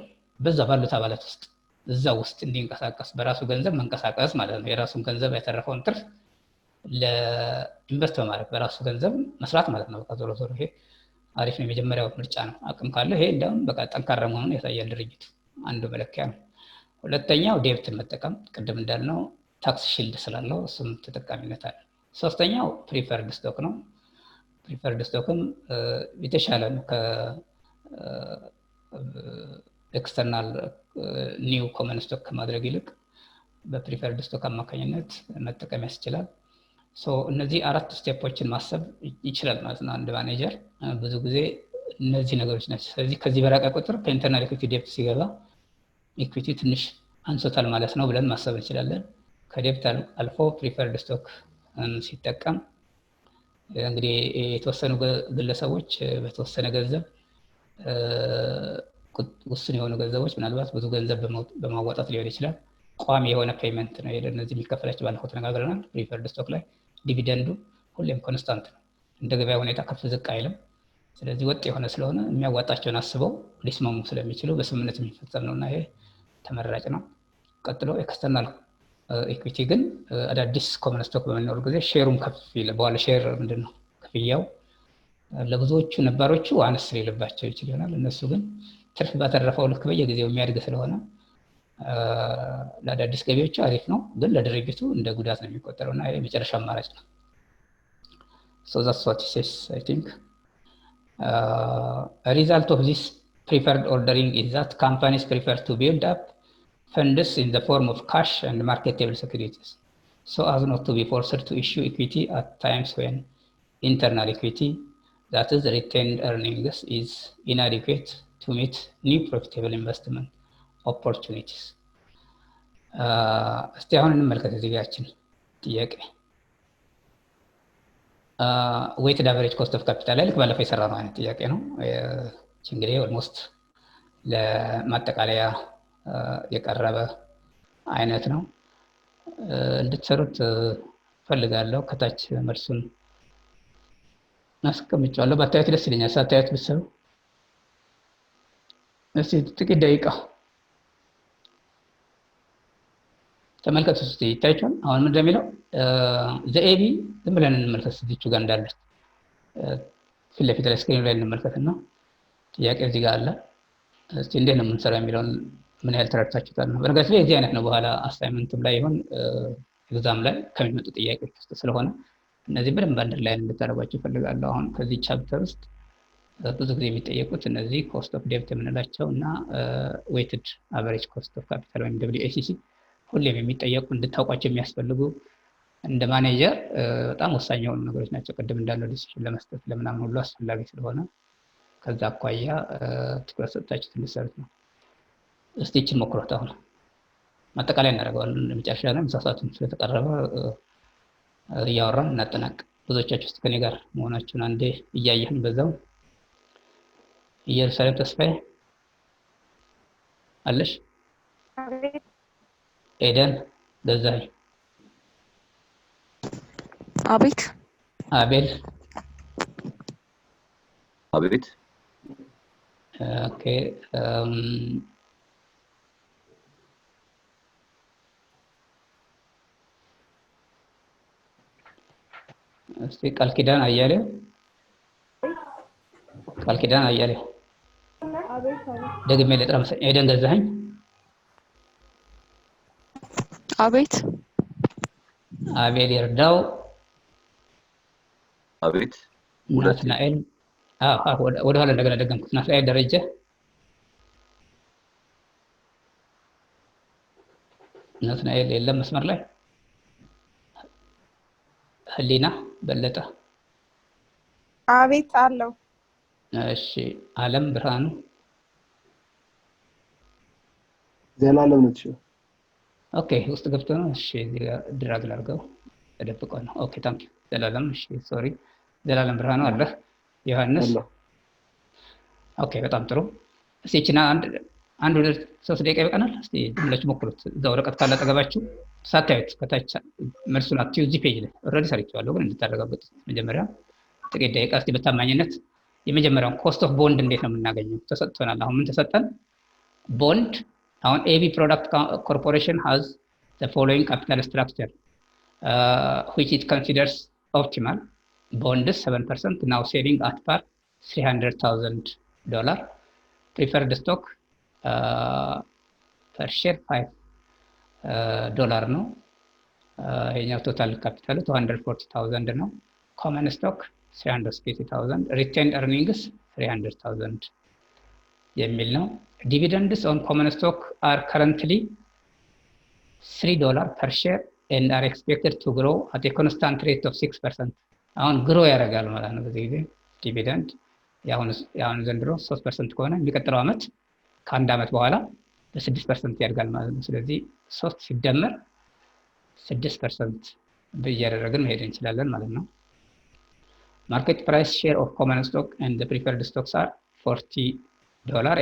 በዛ ባሉት አባላት ውስጥ እዛ ውስጥ እንዲንቀሳቀስ በራሱ ገንዘብ መንቀሳቀስ ማለት ነው። የራሱን ገንዘብ ያተረፈውን ትርፍ ለኢንቨስት በማድረግ በራሱ ገንዘብ መስራት ማለት ነው። ዞሮ ዞሮ ይሄ አሪፍ ነው። የመጀመሪያው ምርጫ ነው። አቅም ካለ ይሄ እንደውም በቃ ጠንካራ መሆኑን ያሳያል ድርጅቱ። አንዱ መለኪያ ነው። ሁለተኛው ዴብትን መጠቀም ቅድም እንዳልነው ታክስ ሺልድ ስላለው እሱም ተጠቃሚነት አለ። ሶስተኛው ፕሪፈርድ ስቶክ ነው። ፕሪፈርድ ስቶክም የተሻለ ነው ኤክስተርናል ኒው ኮመን ስቶክ ከማድረግ ይልቅ በፕሪፈርድ ስቶክ አማካኝነት መጠቀም ያስችላል። እነዚህ 4 ስቴፖችን ማሰብ ይችላል ማለት ነው አንድ ማኔጀር። ብዙ ጊዜ እነዚህ ነገሮች ናቸው። ስለዚህ ከዚህ በራቀ ቁጥር ከኢንተርናል ኢኩዊቲ ዴፕት ሲገባ ኢኩዊቲ ትንሽ አንሶታል ማለት ነው ብለን ማሰብ እንችላለን። ከዴፕት አልፎ ፕሪፈርድ ስቶክ ሲጠቀም እንግዲህ የተወሰኑ ግለሰቦች በተወሰነ ገንዘብ ውስን የሆኑ ገንዘቦች ምናልባት ብዙ ገንዘብ በማዋጣት ሊሆን ይችላል። ቋሚ የሆነ ፔይመንት ነው እነዚህ የሚከፈላቸው። ባለፈው ተነጋግረናል። ፕሪፈርድ ስቶክ ላይ ዲቪደንዱ ሁሌም ኮንስታንት ነው፣ እንደ ገበያ ሁኔታ ከፍ ዝቅ አይልም። ስለዚህ ወጥ የሆነ ስለሆነ የሚያዋጣቸውን አስበው ሊስማሙ ስለሚችሉ በስምምነት የሚፈጸም ነውና ይሄ ተመራጭ ነው። ቀጥሎ ኤክስተርናል ኢኩዊቲ ግን አዳዲስ ኮመን ስቶክ በሚኖር ጊዜ ሼሩም ከፍ ይላል። በኋላ ሼር ምንድነው ክፍያው ለብዙዎቹ ነባሮቹ አነስ ሊልባቸው ይችል ይሆናል። እነሱ ግን ትርፍ ባተረፈው ልክ በየጊዜው የሚያድግ ስለሆነ ለአዳዲስ ገቢዎች አሪፍ ነው፣ ግን ለድርጅቱ እንደ ጉዳት ነው የሚቆጠረው እና ይሄ መጨረሻ አማራጭ ነው። So that's what it says, I think. A result of this preferred ordering is that companies prefer to build up funds in the form of cash and marketable securities, so as not to be forced to issue equity at times when internal equity, that is retained earnings, is inadequate to meet new profitable investment opportunities. እስቲ አሁን እንመልከት እዚህ ጋችን ጥያቄ ዌይትድ አቨሬጅ ኮስት ኦፍ ካፒታል ላይ ልክ ባለፈው የሰራነው አይነት ጥያቄ ነው። እንግዲህ ኦልሞስት ለማጠቃለያ የቀረበ አይነት ነው። እንድትሰሩት ፈልጋለሁ። ከታች መልሱን አስቀምጫለሁ። ባታዩት ደስ ይለኛል። ሳታዩት ብትሰሩ እስቲ ጥቂት ደቂቃ ተመልከቱ። እስቲ ይታያችኋል። አሁን ምን እንደሚለው ዘኤቢ ዝም ብለን እንመልከት። እዚቹ ጋር እንዳለች ፊት ለፊት ላይ ስክሪኑ ላይ እንመልከትና ጥያቄ እዚህ ጋር አለ። እስቲ እንዴት ነው የምንሰራው የሚለውን ምን ያህል ተረድታችሁታል ነው። በነገራችን ላይ እዚህ አይነት ነው በኋላ አሳይመንትም ላይ ይሁን ኤግዛም ላይ ከሚመጡ ጥያቄዎች ውስጥ ስለሆነ እነዚህ በደንብ አንድ ላይ እንድታደርጓቸው እፈልጋለሁ። አሁን ከዚህ ቻፕተር ውስጥ ብዙ ጊዜ የሚጠየቁት እነዚህ ኮስት ኦፍ ዴፕት የምንላቸው እና ዌይትድ አቨሬጅ ኮስት ኦፍ ካፒታል ወይም WACC ሁሌም የሚጠየቁ እንድታውቋቸው የሚያስፈልጉ እንደ ማኔጀር በጣም ወሳኝ የሆኑ ነገሮች ናቸው። ቅድም እንዳለው ዲሲሽን ለመስጠት ለምናምን ሁሉ አስፈላጊ ስለሆነ ከዛ አኳያ ትኩረት ሰጥታችሁ እንድትሰሩት ነው። እስቲ ይህችን ሞክሯት። አሁን ማጠቃለያ እናደርገዋለን። ለመጨረሻ ላይ ምሳሳቱን ስለተቀረበ እያወራን እናጠናቅ። ብዙዎቻችሁ ውስጥ ከኔ ጋር መሆናችሁን አንዴ እያየህን በዛው ኢየሩሳሌም ተስፋዬ አለሽ? ኤደን ገዛኝ? አቤት። አቤል? አቤት። ኦኬ። እስቲ ቃል ኪዳን አያሌው? ቃል ኪዳን አያሌው? ደግሜ ልጥራ መሰለኝ። ኤደን ገዛኸኝ? አቤት። አቤል ይርዳው? አቤት። ናትናኤል? ወደ ኋላ እንደገና ደገምኩት። ናትናኤል ደረጀ? ናትናኤል የለም መስመር ላይ። ህሊና በለጠ? አቤት አለው። እሺ። አለም ብርሃኑ? ዘላለም ነው። ኦኬ። ውስጥ ገብቶ ነው። እሺ። እዚህ ጋር ድራግ ላድርገው። ተደብቆ ነው። ኦኬ። ታንክ ዩ ዘላለም። እሺ። ሶሪ። ዘላለም ብርሃኑ አለ? ዮሐንስ? ኦኬ። በጣም ጥሩ። እስቲ እቺና አንድ ወደ 3 ደቂቃ ይበቃናል። እስቲ ብላችሁ ሞክሩት። እዛ ወረቀት ካለ አጠገባችሁ ሳታዩት ከታች መልሱን አትዩ። እዚህ ፔጅ ላይ ኦልሬዲ ሰርቼዋለሁ፣ ግን እንድታረጋግጡ መጀመሪያ ጥቂት ደቂቃ እስቲ በታማኝነት የመጀመሪያውን ኮስት ኦፍ ቦንድ እንዴት ነው የምናገኘው? ተሰጥቶናል። አሁን ምን ተሰጠን? ቦንድ። አሁን AB Product Corporation has the following capital structure which it considers optimal. Bond is 7%, now selling at par $300,000. Preferred stock per share $5 ነው። ይሄኛው ቶታል ካፒታሉ $240,000 ነው። ኮመን ስቶክ $380,000፣ ሪቴንድ ኤርኒንግስ $300,000 የሚል ነው። Dividends on common stock are currently $3 per share and are expected to grow at a constant rate of 6%. አሁን ግሮ ያደርጋል ማለት ነው። በዚህ ጊዜ ዲቪደንድ ያሁን ዘንድሮ 3% ከሆነ የሚቀጥለው ዓመት ከአንድ ዓመት በኋላ በ6% ያድጋል ማለት ነው። ስለዚህ 3 ሲደመር 6% እያደረግን መሄድ እንችላለን ማለት ነው። Market price share of common stock and the preferred stocks are $40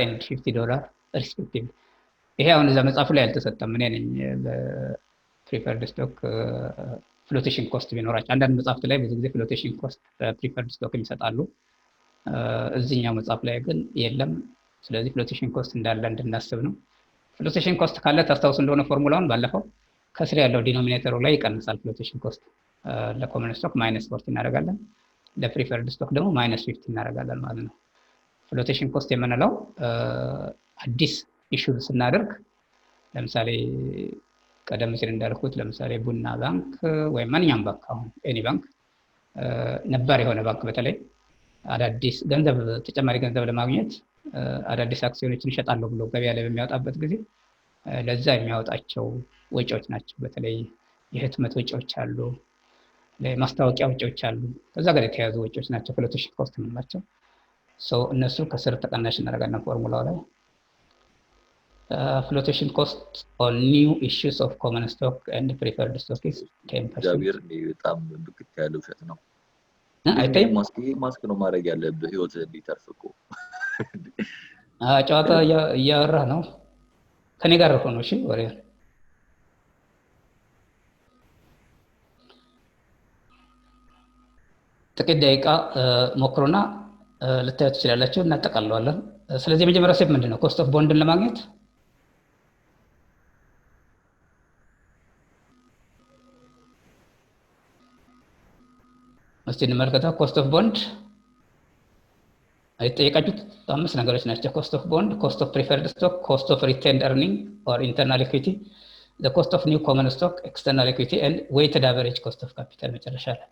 and $50 respectively. ይሄ አሁን እዛ መጽሐፉ ላይ አልተሰጠም። እኔ ነኝ በፕሪፈርድ ስቶክ ፍሎቴሽን ኮስት ቢኖራቸው አንዳንድ መጽሐፍት ላይ ብዙ ጊዜ ፍሎቴሽን ኮስት በፕሪፈርድ ስቶክ ይሰጣሉ። እዚህኛው መጽሐፍ ላይ ግን የለም። ስለዚህ ፍሎቴሽን ኮስት እንዳለ እንድናስብ ነው። ፍሎቴሽን ኮስት ካለ ታስታውሱ እንደሆነ ፎርሙላውን ባለፈው ከስር ያለው ዲኖሚኔተሩ ላይ ይቀንሳል። ፍሎቴሽን ኮስት ለኮመን ስቶክ -40 እናደርጋለን፣ ለፕሪፈርድ ስቶክ ደግሞ -50 እናደርጋለን ማለት ነው። ፍሎቴሽን ኮስት የምንለው አዲስ ኢሹ ስናደርግ ለምሳሌ ቀደም ሲል እንዳልኩት ለምሳሌ ቡና ባንክ ወይም ማንኛውም ባንክ አሁን ኤኒ ባንክ ነባር የሆነ ባንክ በተለይ አዳዲስ ገንዘብ ተጨማሪ ገንዘብ ለማግኘት አዳዲስ አክሲዮኖችን ይሸጣለሁ ብሎ ገበያ ላይ በሚያወጣበት ጊዜ ለዛ የሚያወጣቸው ወጪዎች ናቸው። በተለይ የህትመት ወጪዎች አሉ፣ ለማስታወቂያ ወጪዎች አሉ፣ ከዛ ጋር የተያያዙ ወጪዎች ናቸው ፍሎቴሽን ኮስት የምንላቸው። እነሱ ከስር ተቀናሽ እናደርጋለን ፎርሙላው ላይ። Flotation cost on new issues of common stock and preferred stock is 10%. ጃቢር በጣም ብክት ያለው ውሸት ነው። አይተኝ ማስክ ነው ማድረግ ያለብህ ህይወት እንዲተርፍ እኮ። ጨዋታ እያወራህ ነው ከኔ ጋር ሆኖ። እሺ ወሬ ጥቂት ደቂቃ ሞክሩና ልታዩት ትችላላችሁ። እናጠቃለዋለን። ስለዚህ የመጀመሪያው ስቴፕ ምንድነው? ኮስት ኦፍ ቦንድን ለማግኘት እስቲ እንመልከተው። ኮስት ኦፍ ቦንድ አይጠየቃችሁት 5 ነገሮች ናቸው። ኮስት ኦፍ ቦንድ፣ ኮስት ኦፍ ፕሪፈርድ ስቶክ፣ ኮስት ኦፍ ሪቴንድ ኤርኒንግ ኦር ኢንተርናል ኢኩዊቲ፣ the cost of new common stock, external equity and weighted average cost of capital መጨረሻ ላይ።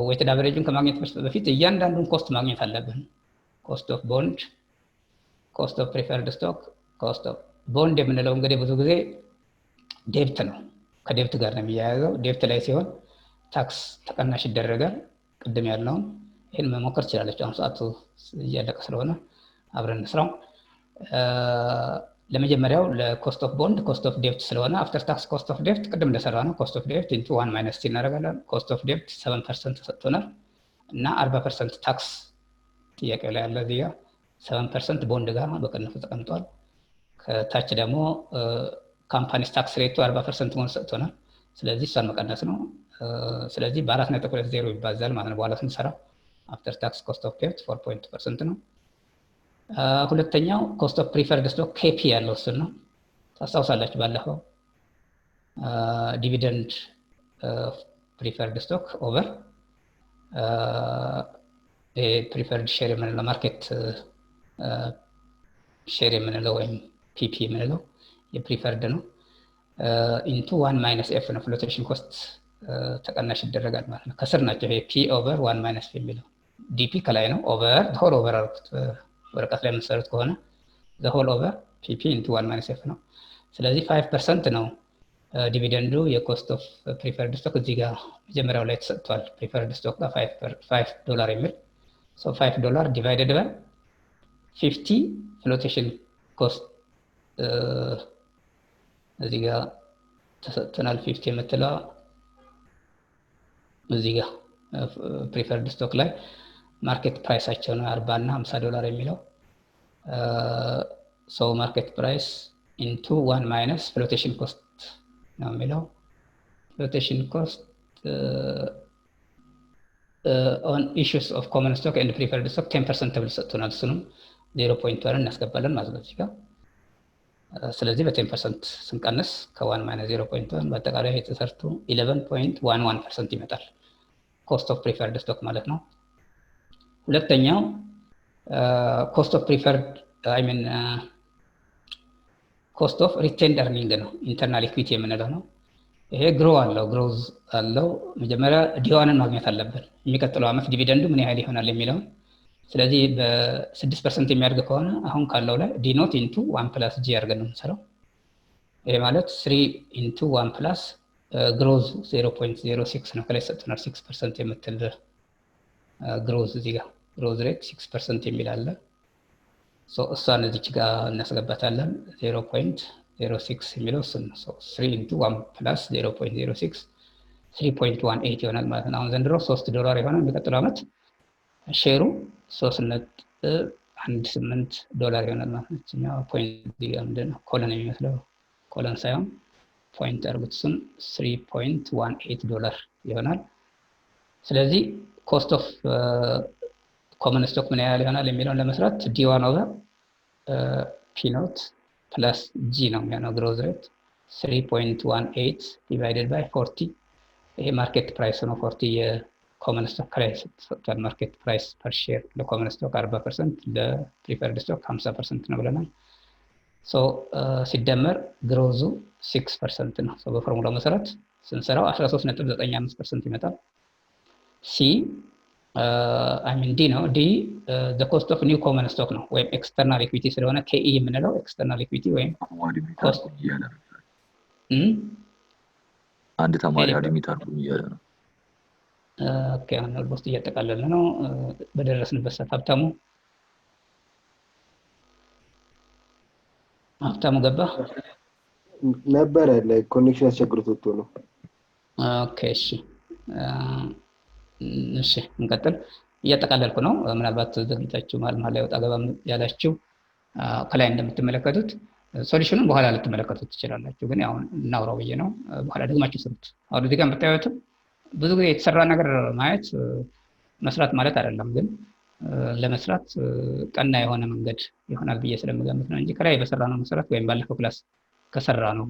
weighted average-ን ከማግኘት በፊት እያንዳንዱን ኮስት ማግኘት አለብን። ኮስት ኦፍ ቦንድ፣ ኮስት ኦፍ ፕሪፈርድ ስቶክ፣ ኮስት ኦፍ ቦንድ የምንለው እንግዲህ ብዙ ጊዜ ዴብት ነው፣ ከዴብት ጋር ነው የሚያያዘው። ዴብት ላይ ሲሆን ታክስ ተቀናሽ ይደረጋል። ቅድም ያልነውን ይሄን መሞከር ትችላለች። አሁን ሰዓቱ እያለቀ ስለሆነ አብረን እንስራው። ለመጀመሪያው ለኮስት ኦፍ ቦንድ ኮስት ኦፍ ዴብት ስለሆነ አፍተር ታክስ ኮስት ኦፍ ዴብት ቅድም እንደሰራ ነው ኮስት ኦፍ ዴብት ኢንቱ 1 ማይነስ ቲ እናደርጋለን። ኮስት ኦፍ ዴብት 7% ተሰጥቶናል እና 40% ታክስ ጥያቄው ላይ ያለ እዚህ ጋር 7% ቦንድ ጋር በቅንፍ ተቀምጧል። ከታች ደግሞ ካምፓኒስ ታክስ ሬቱ 40% መሆን ሰጥቶናል። ስለዚህ እሷን መቀነስ ነው። ስለዚህ በ4.20 ይባዛል ማለት ነው። በኋላ ስንሰራ አፍተር ታክስ ኮስት ኦፍ ዴብት 4.2% ነው። ሁለተኛው ኮስት ኦፍ ፕሪፈርድ ስቶክ ኬፒ ያለው እሱ ነው። ታስታውሳላችሁ ባለፈው ዲቪደንድ ፕሪፈርድ ስቶክ ኦቨር ፕሪፈርድ ሼር የምንለው ማርኬት ሼር የምንለው ወይም ፒፒ የምንለው የፕሪፈርድ ነው ኢንቱ 1 ማይነስ ኤፍ ነው። ፍሎቴሽን ኮስት ተቀናሽ ይደረጋል ማለት ነው። ከስር ናቸው። ይሄ ፒ ኦቨር 1 ማይነስ ፒ የሚለው ዲፒ ከላይ ነው። ኦቨር ሆል ኦቨር አልኩት ወረቀት ላይ የምትሰሩት ከሆነ the whole over pp into 1 minus f ነው። ስለዚህ 5% ነው ዲቪደንዱ የኮስት ኦፍ ፕሪፈርድ ስቶክ እዚህ ጋር መጀመሪያው ላይ ተሰጥቷል። ፕሪፈርድ ስቶክ ጋር $5 የሚል $5 divided by 50 ፍሎቴሽን ኮስት እዚህ ጋር ተሰጥቶናል። 50 የምትለው እዚህ ጋር ፕሪፈርድ ስቶክ ላይ ማርኬት ፕራይሳቸው ነው $40 እና $50 የሚለው ማርኬት ፕራይስ ኢንቱ 1 ማይነስ ፍሎቴሽን ኮስት ነው የሚለው። ፍሎቴሽን ኮስት ኦን ኢሹስ ኦፍ ኮመን ስቶክ ኤንድ ፕሪፈርድ ስቶክ 10% ተብሎ ሰጥቶናል። እሱንም 0.1 እናስገባለን ማለት ነው እዚህ ጋር። ስለዚህ በ10% ስንቀንስ ከ1 ማይነስ 0.1 በአጠቃላይ የተሰርቶ 11.11% ይመጣል ኮስት ኦፍ ፕሪፈርድ ስቶክ ማለት ነው። ሁለተኛው ኮስት ኦፍ ፕሪፈርድ ኮስት ኦፍ ሪቴንድ ኤርኒንግ ነው። ኢንተርናል ኢኩዊቲ የምንለው ነው። ይሄ ግሮዝ አለው። መጀመሪያ ዲዋንን ማግኘት አለብን። የሚቀጥለው ዓመት ዲቪደንዱ ምን ያህል ይሆናል የሚለውን ስለዚህ በ6% የሚያድግ ከሆነ አሁን ካለው ላይ ዲ ኖት ኢንቱ 1 ፕላስ ጂ አድርገን ነው የምንሰራው። ይሄ ማለት 3 ኢንቱ 1 ፕላስ ግሮዝ 0.06 ነው። ከላይ ሰጥተናል 6% የምትል ግሮዝ እዚህ ጋር ግሮዝ ሬት 6% የሚል አለ። እሷን እዚች ጋር እናስገባታለን። 0.06 የሚለው እሱን ነው። 3 ኢንቱ 1 ፕላስ 0.06 3.18 ይሆናል ማለት ነው። አሁን ዘንድሮ $3 የሆነው የሚቀጥለው ዓመት ሼሩ $3.18 ይሆናል ማለት ነው። እኛው ፖይንት ምንድን ነው ኮለን የሚመስለው ኮለን ሳይሆን ፖይንት አድርጉት። እሱን $3.18 ይሆናል። ስለዚህ ኮስት ኦፍ ኮመን ስቶክ ምን ያህል ይሆናል የሚለውን ለመስራት ዲ1 ኦቨር ፒኖት ፕላስ ጂ ነው የሚሆነው። ግሮዝ ሬት 3.18 ዲቫይደድ ባይ 40 ይሄ ማርኬት ፕራይስ ነው። 40 የኮመን ስቶክ ፕራይስ ሰጥቷል። ማርኬት ፕራይስ ፐር ሼር ለኮመን ስቶክ 40% ለፕሪፈርድ ስቶክ 50% ነው ብለናል። ሲደመር ግሮዙ 6% ነው። በፎርሙላው መሰረት ስንሰራው 13.95% ይመጣል። ሲ ዲ ነው። ዲ the cost of new common stock ነው ወይም ኤክስተርናል ኢኩዊቲ ስለሆነ KE የምንለው ኤክስተርናል ኢኩዊቲ ወይም ኮስት አንድ ተማሪ አድሚት አድርጉኝ እያለ ነው። ኦኬ አሁን ኦልሞስት እያጠቃለልን ነው። በደረስንበት ሰዓት ሀብታሙ ገባ ነበረ ላይ ኮኔክሽን አስቸግሮት ወጥቶ ነው። ኦኬ እሺ እንቀጥል። እያጠቃለልኩ ነው። ምናልባት ዘግይታችሁ መሀል ላይ ወጣ ገባ ያላችሁ ከላይ እንደምትመለከቱት ሶሉሽኑን በኋላ ልትመለከቱት ትችላላችሁ። ግን ያው እናውራው ብዬ ነው። በኋላ ደግማችሁ ስሩት። አሁን እዚህ ጋር የምታዩት ብዙ ጊዜ የተሰራ ነገር ማየት መስራት ማለት አይደለም፣ ግን ለመስራት ቀና የሆነ መንገድ ይሆናል ብዬ ስለምገምት ነው እንጂ ከላይ በሰራነው መሰረት ወይም ባለፈው ክላስ ከሰራነው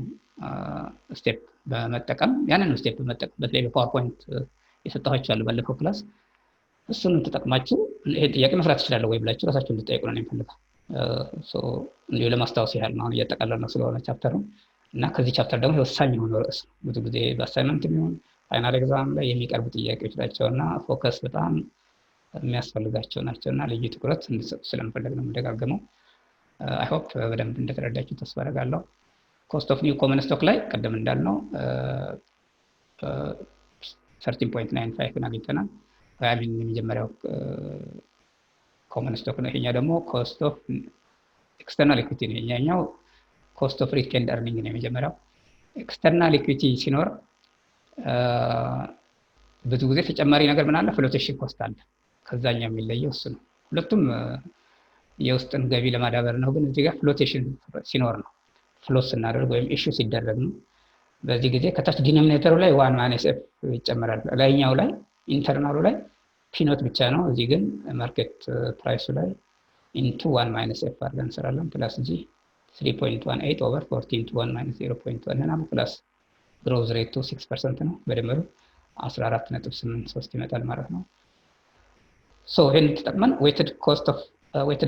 ስቴፕ በመጠቀም ያንን ስቴፕ በመጠቀም በተለይ በፓወርፖይንት የሰጣኋችሁ አለ ባለፈው ክላስ እሱን ተጠቅማችሁ ይሄ ጥያቄ መስራት ትችላለህ ወይ ብላችሁ ራሳችሁን ልትጠይቁ ነው የምፈልገው። እንዲሁ ለማስታወስ ያህል ነው። አሁን እያጠቃለልነው ስለሆነ ቻፕተሩ እና ከዚህ ቻፕተር ደግሞ ወሳኝ የሆነ ርዕስ ብዙ ጊዜ በአሳይመንት የሚሆን ፋይናል ኤግዛም ላይ የሚቀርቡ ጥያቄዎች ናቸውና ፎከስ በጣም የሚያስፈልጋቸው ናቸውና ልዩ ትኩረት እንድትሰጡ ስለምፈልግ ነው የምደጋገመው። አይ ሆፕ በደንብ እንደተረዳችሁ ተስፋ አደርጋለሁ። ኮስት ኦፍ ኒው ኮመን ስቶክ ላይ ቀደም እንዳልነው 13.95 አግኝተናል። የመጀመሪያው ኮመን ስቶክ ነው። ይሄኛው ደግሞ ኮስት ኦፍ ኤክስተርናል ኢኩዊቲ ነው። ይሄኛው ኮስት ኦፍ ሪቴንድ ኤርኒንግ ነው የመጀመሪያው። ኤክስተርናል ኢኩዊቲ ሲኖር ብዙ ጊዜ ተጨማሪ ነገር ምን አለ? ፍሎቴሽን ኮስት አለ። ከዛኛው የሚለየው እሱ ነው። ሁለቱም የውስጥን ገቢ ለማዳበር ነው፣ ግን እዚህ ጋር ፍሎቴሽን ሲኖር ነው። ፍሎት ስናደርግ ወይም ኢሹ ሲደረግ ነው። በዚህ ጊዜ ከታች ዲኖሚኔተሩ ላይ 1 ማይነስ ኤፍ ይጨመራል። ላይኛው ላይ ኢንተርናሉ ላይ ፒኖት ብቻ ነው። እዚህ ግን ማርኬት ፕራይሱ ላይ ኢንቱ 1 ማይነስ ኤፍ አድርገን እንሰራለን። ፕላስ ጂ 3.18 ኦቨር 40 ኢንቱ 1 ማይነስ 0.1 እና ፕላስ ግሮዝ ሬቱ 6% ነው። በድምሩ 14.83 ይመጣል ማለት ነው። ይሄን ተጠቅመን ዌይትድ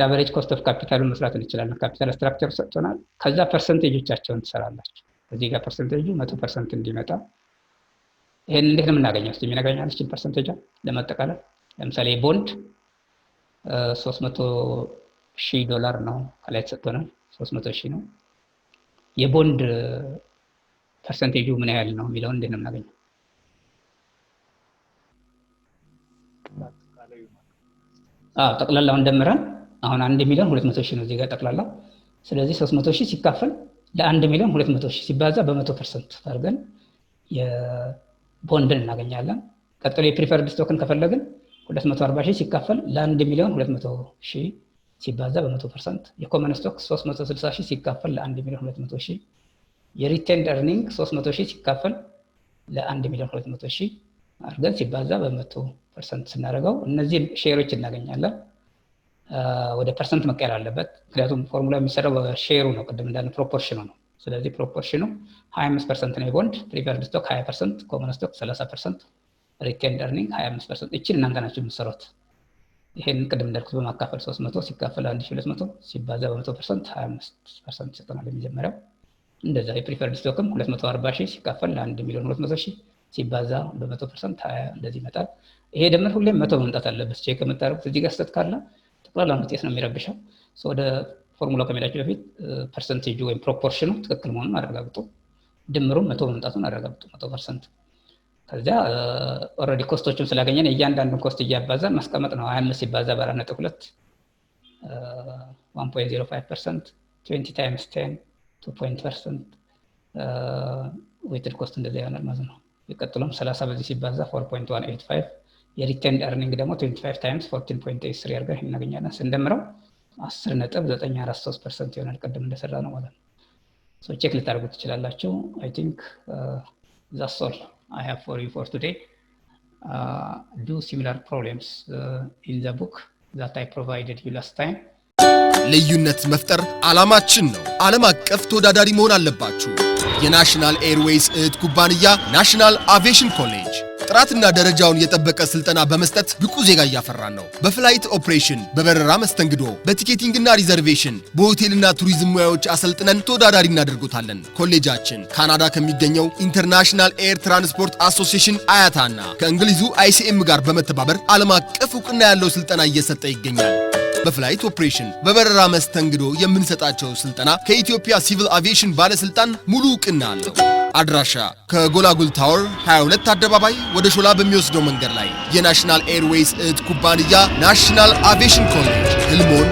አቨሬጅ ኮስት ኦፍ ካፒታሉን መስራት እንችላለን። ካፒታል ስትራክቸር ሰጥቶናል። ከዛ ፐርሰንቴጆቻቸውን ትሰራላችሁ። እዚህ ጋር ፐርሰንቴጁ 100% እንዲመጣ ይሄን እንዴት ነው የምናገኘው? እስቲ የሚነግረኛል እቺ ፐርሰንቴጅ ለማጠቃለል። ለምሳሌ ቦንድ $300,000 ነው ከላይ ተሰጥቶናል። 300,000 ነው። የቦንድ ፐርሰንቴጁ ምን ያህል ነው የሚለውን እንዴት ነው የምናገኘው? ጠቅላላውን ደምረን አሁን 1,200,000 ነው እዚህ ጋር ጠቅላላ። ስለዚህ 300,000 ሲካፈል ለ1,200,000 ሲባዛ በ100% አድርገን የቦንድን እናገኛለን። ቀጥሎ የፕሪፈርድ ስቶክን ከፈለግን 240,000 ሲካፈል ለ1,200,000 ሲባዛ በ100%፣ የኮመን ስቶክ 360,000 ሲካፈል ለ1,200,000፣ የሪቴንድ ኤርኒንግ 300,000 ሲካፈል ለ1,200,000 አድርገን ሲባዛ በ100% ስናደርገው እነዚህን ሼሮች እናገኛለን። ወደ ፐርሰንት መቀየር አለበት፣ ምክንያቱም ፎርሙላ የሚሰራው በሼሩ ነው። ቅድም እንዳለ ፕሮፖርሽኑ ነው። ስለዚህ ፕሮፖርሽኑ 25% ነው የቦንድ፣ ፕሪፈርድ ስቶክ 20%፣ ኮመን ስቶክ 30%፣ ሪቴንድ ኤርኒንግ 25%። እቺን እናንተ ናችሁ የምትሰሩት። ይሄን ቅድም እንዳልኩት በማካፈል 300 ሲካፈል 1200 ሲባዛ በ100% 25% ይሰጠናል የመጀመሪያው። እንደዛ የፕሪፈርድ ስቶክም 240,000 ሲካፈል ለ1,200,000 ሲባዛ በ100% 20 እንደዚህ ይመጣል። ይሄ ድምር ሁሌም 100 መምጣት አለበት። ቼክ የምታደርጉት እዚህ ጋር ስህተት ካለ ጠቅላላ ውጤት ነው የሚረብሸው። ወደ ፎርሙላ ከመሄዳችሁ በፊት ፐርሰንቴጁ ወይም ፕሮፖርሽኑ ትክክል መሆኑን አረጋግጡ። ድምሩም 100 መምጣቱን አረጋግጡ 100%። ከዚያ ኦልሬዲ ኮስቶችን ስላገኘን እያንዳንዱን ኮስት እያባዛን ማስቀመጥ ነው። 25 ሲባዛ በ4.2 1.05% 20 times 10 2% ዌይትድ ኮስት እንደዛ ይሆናል ማለት ነው። ይቀጥሎም 30 በዚህ ሲባዛ 4.185 የሪቴንድ ኤርኒንግ ደግሞ 25 times 14.83 አድርገን እናገኛለን። ስንደምረው 10.943% ይሆናል። ቀደም እንደሰራ ነው ማለት ነው። ቼክ ልታደርጉ ትችላላችሁ። I think that's all I have for you for today. Do similar problems in the book that I provided you last time. ልዩነት መፍጠር ዓላማችን ነው። ዓለም አቀፍ ተወዳዳሪ መሆን አለባችሁ። የናሽናል ኤርዌይስ እህት ኩባንያ ናሽናል አቪዬሽን ኮሌጅ ጥራትና ደረጃውን የጠበቀ ስልጠና በመስጠት ብቁ ዜጋ እያፈራን ነው። በፍላይት ኦፕሬሽን፣ በበረራ መስተንግዶ፣ በቲኬቲንግና ሪዘርቬሽን፣ በሆቴልና ቱሪዝም ሙያዎች አሰልጥነን ተወዳዳሪ እናደርጉታለን። ኮሌጃችን ካናዳ ከሚገኘው ኢንተርናሽናል ኤር ትራንስፖርት አሶሲዬሽን አያታና ከእንግሊዙ አይሲኤም ጋር በመተባበር ዓለም አቀፍ ዕውቅና ያለው ስልጠና እየሰጠ ይገኛል። በፍላይት ኦፕሬሽን፣ በበረራ መስተንግዶ የምንሰጣቸው ስልጠና ከኢትዮጵያ ሲቪል አቪዬሽን ባለስልጣን ሙሉ ዕውቅና አለው። አድራሻ ከጎላጉል ታወር 22 አደባባይ ወደ ሾላ በሚወስደው መንገድ ላይ የናሽናል ኤርዌይስ እህት ኩባንያ ናሽናል አቪዬሽን ኮሌጅ ህልሞን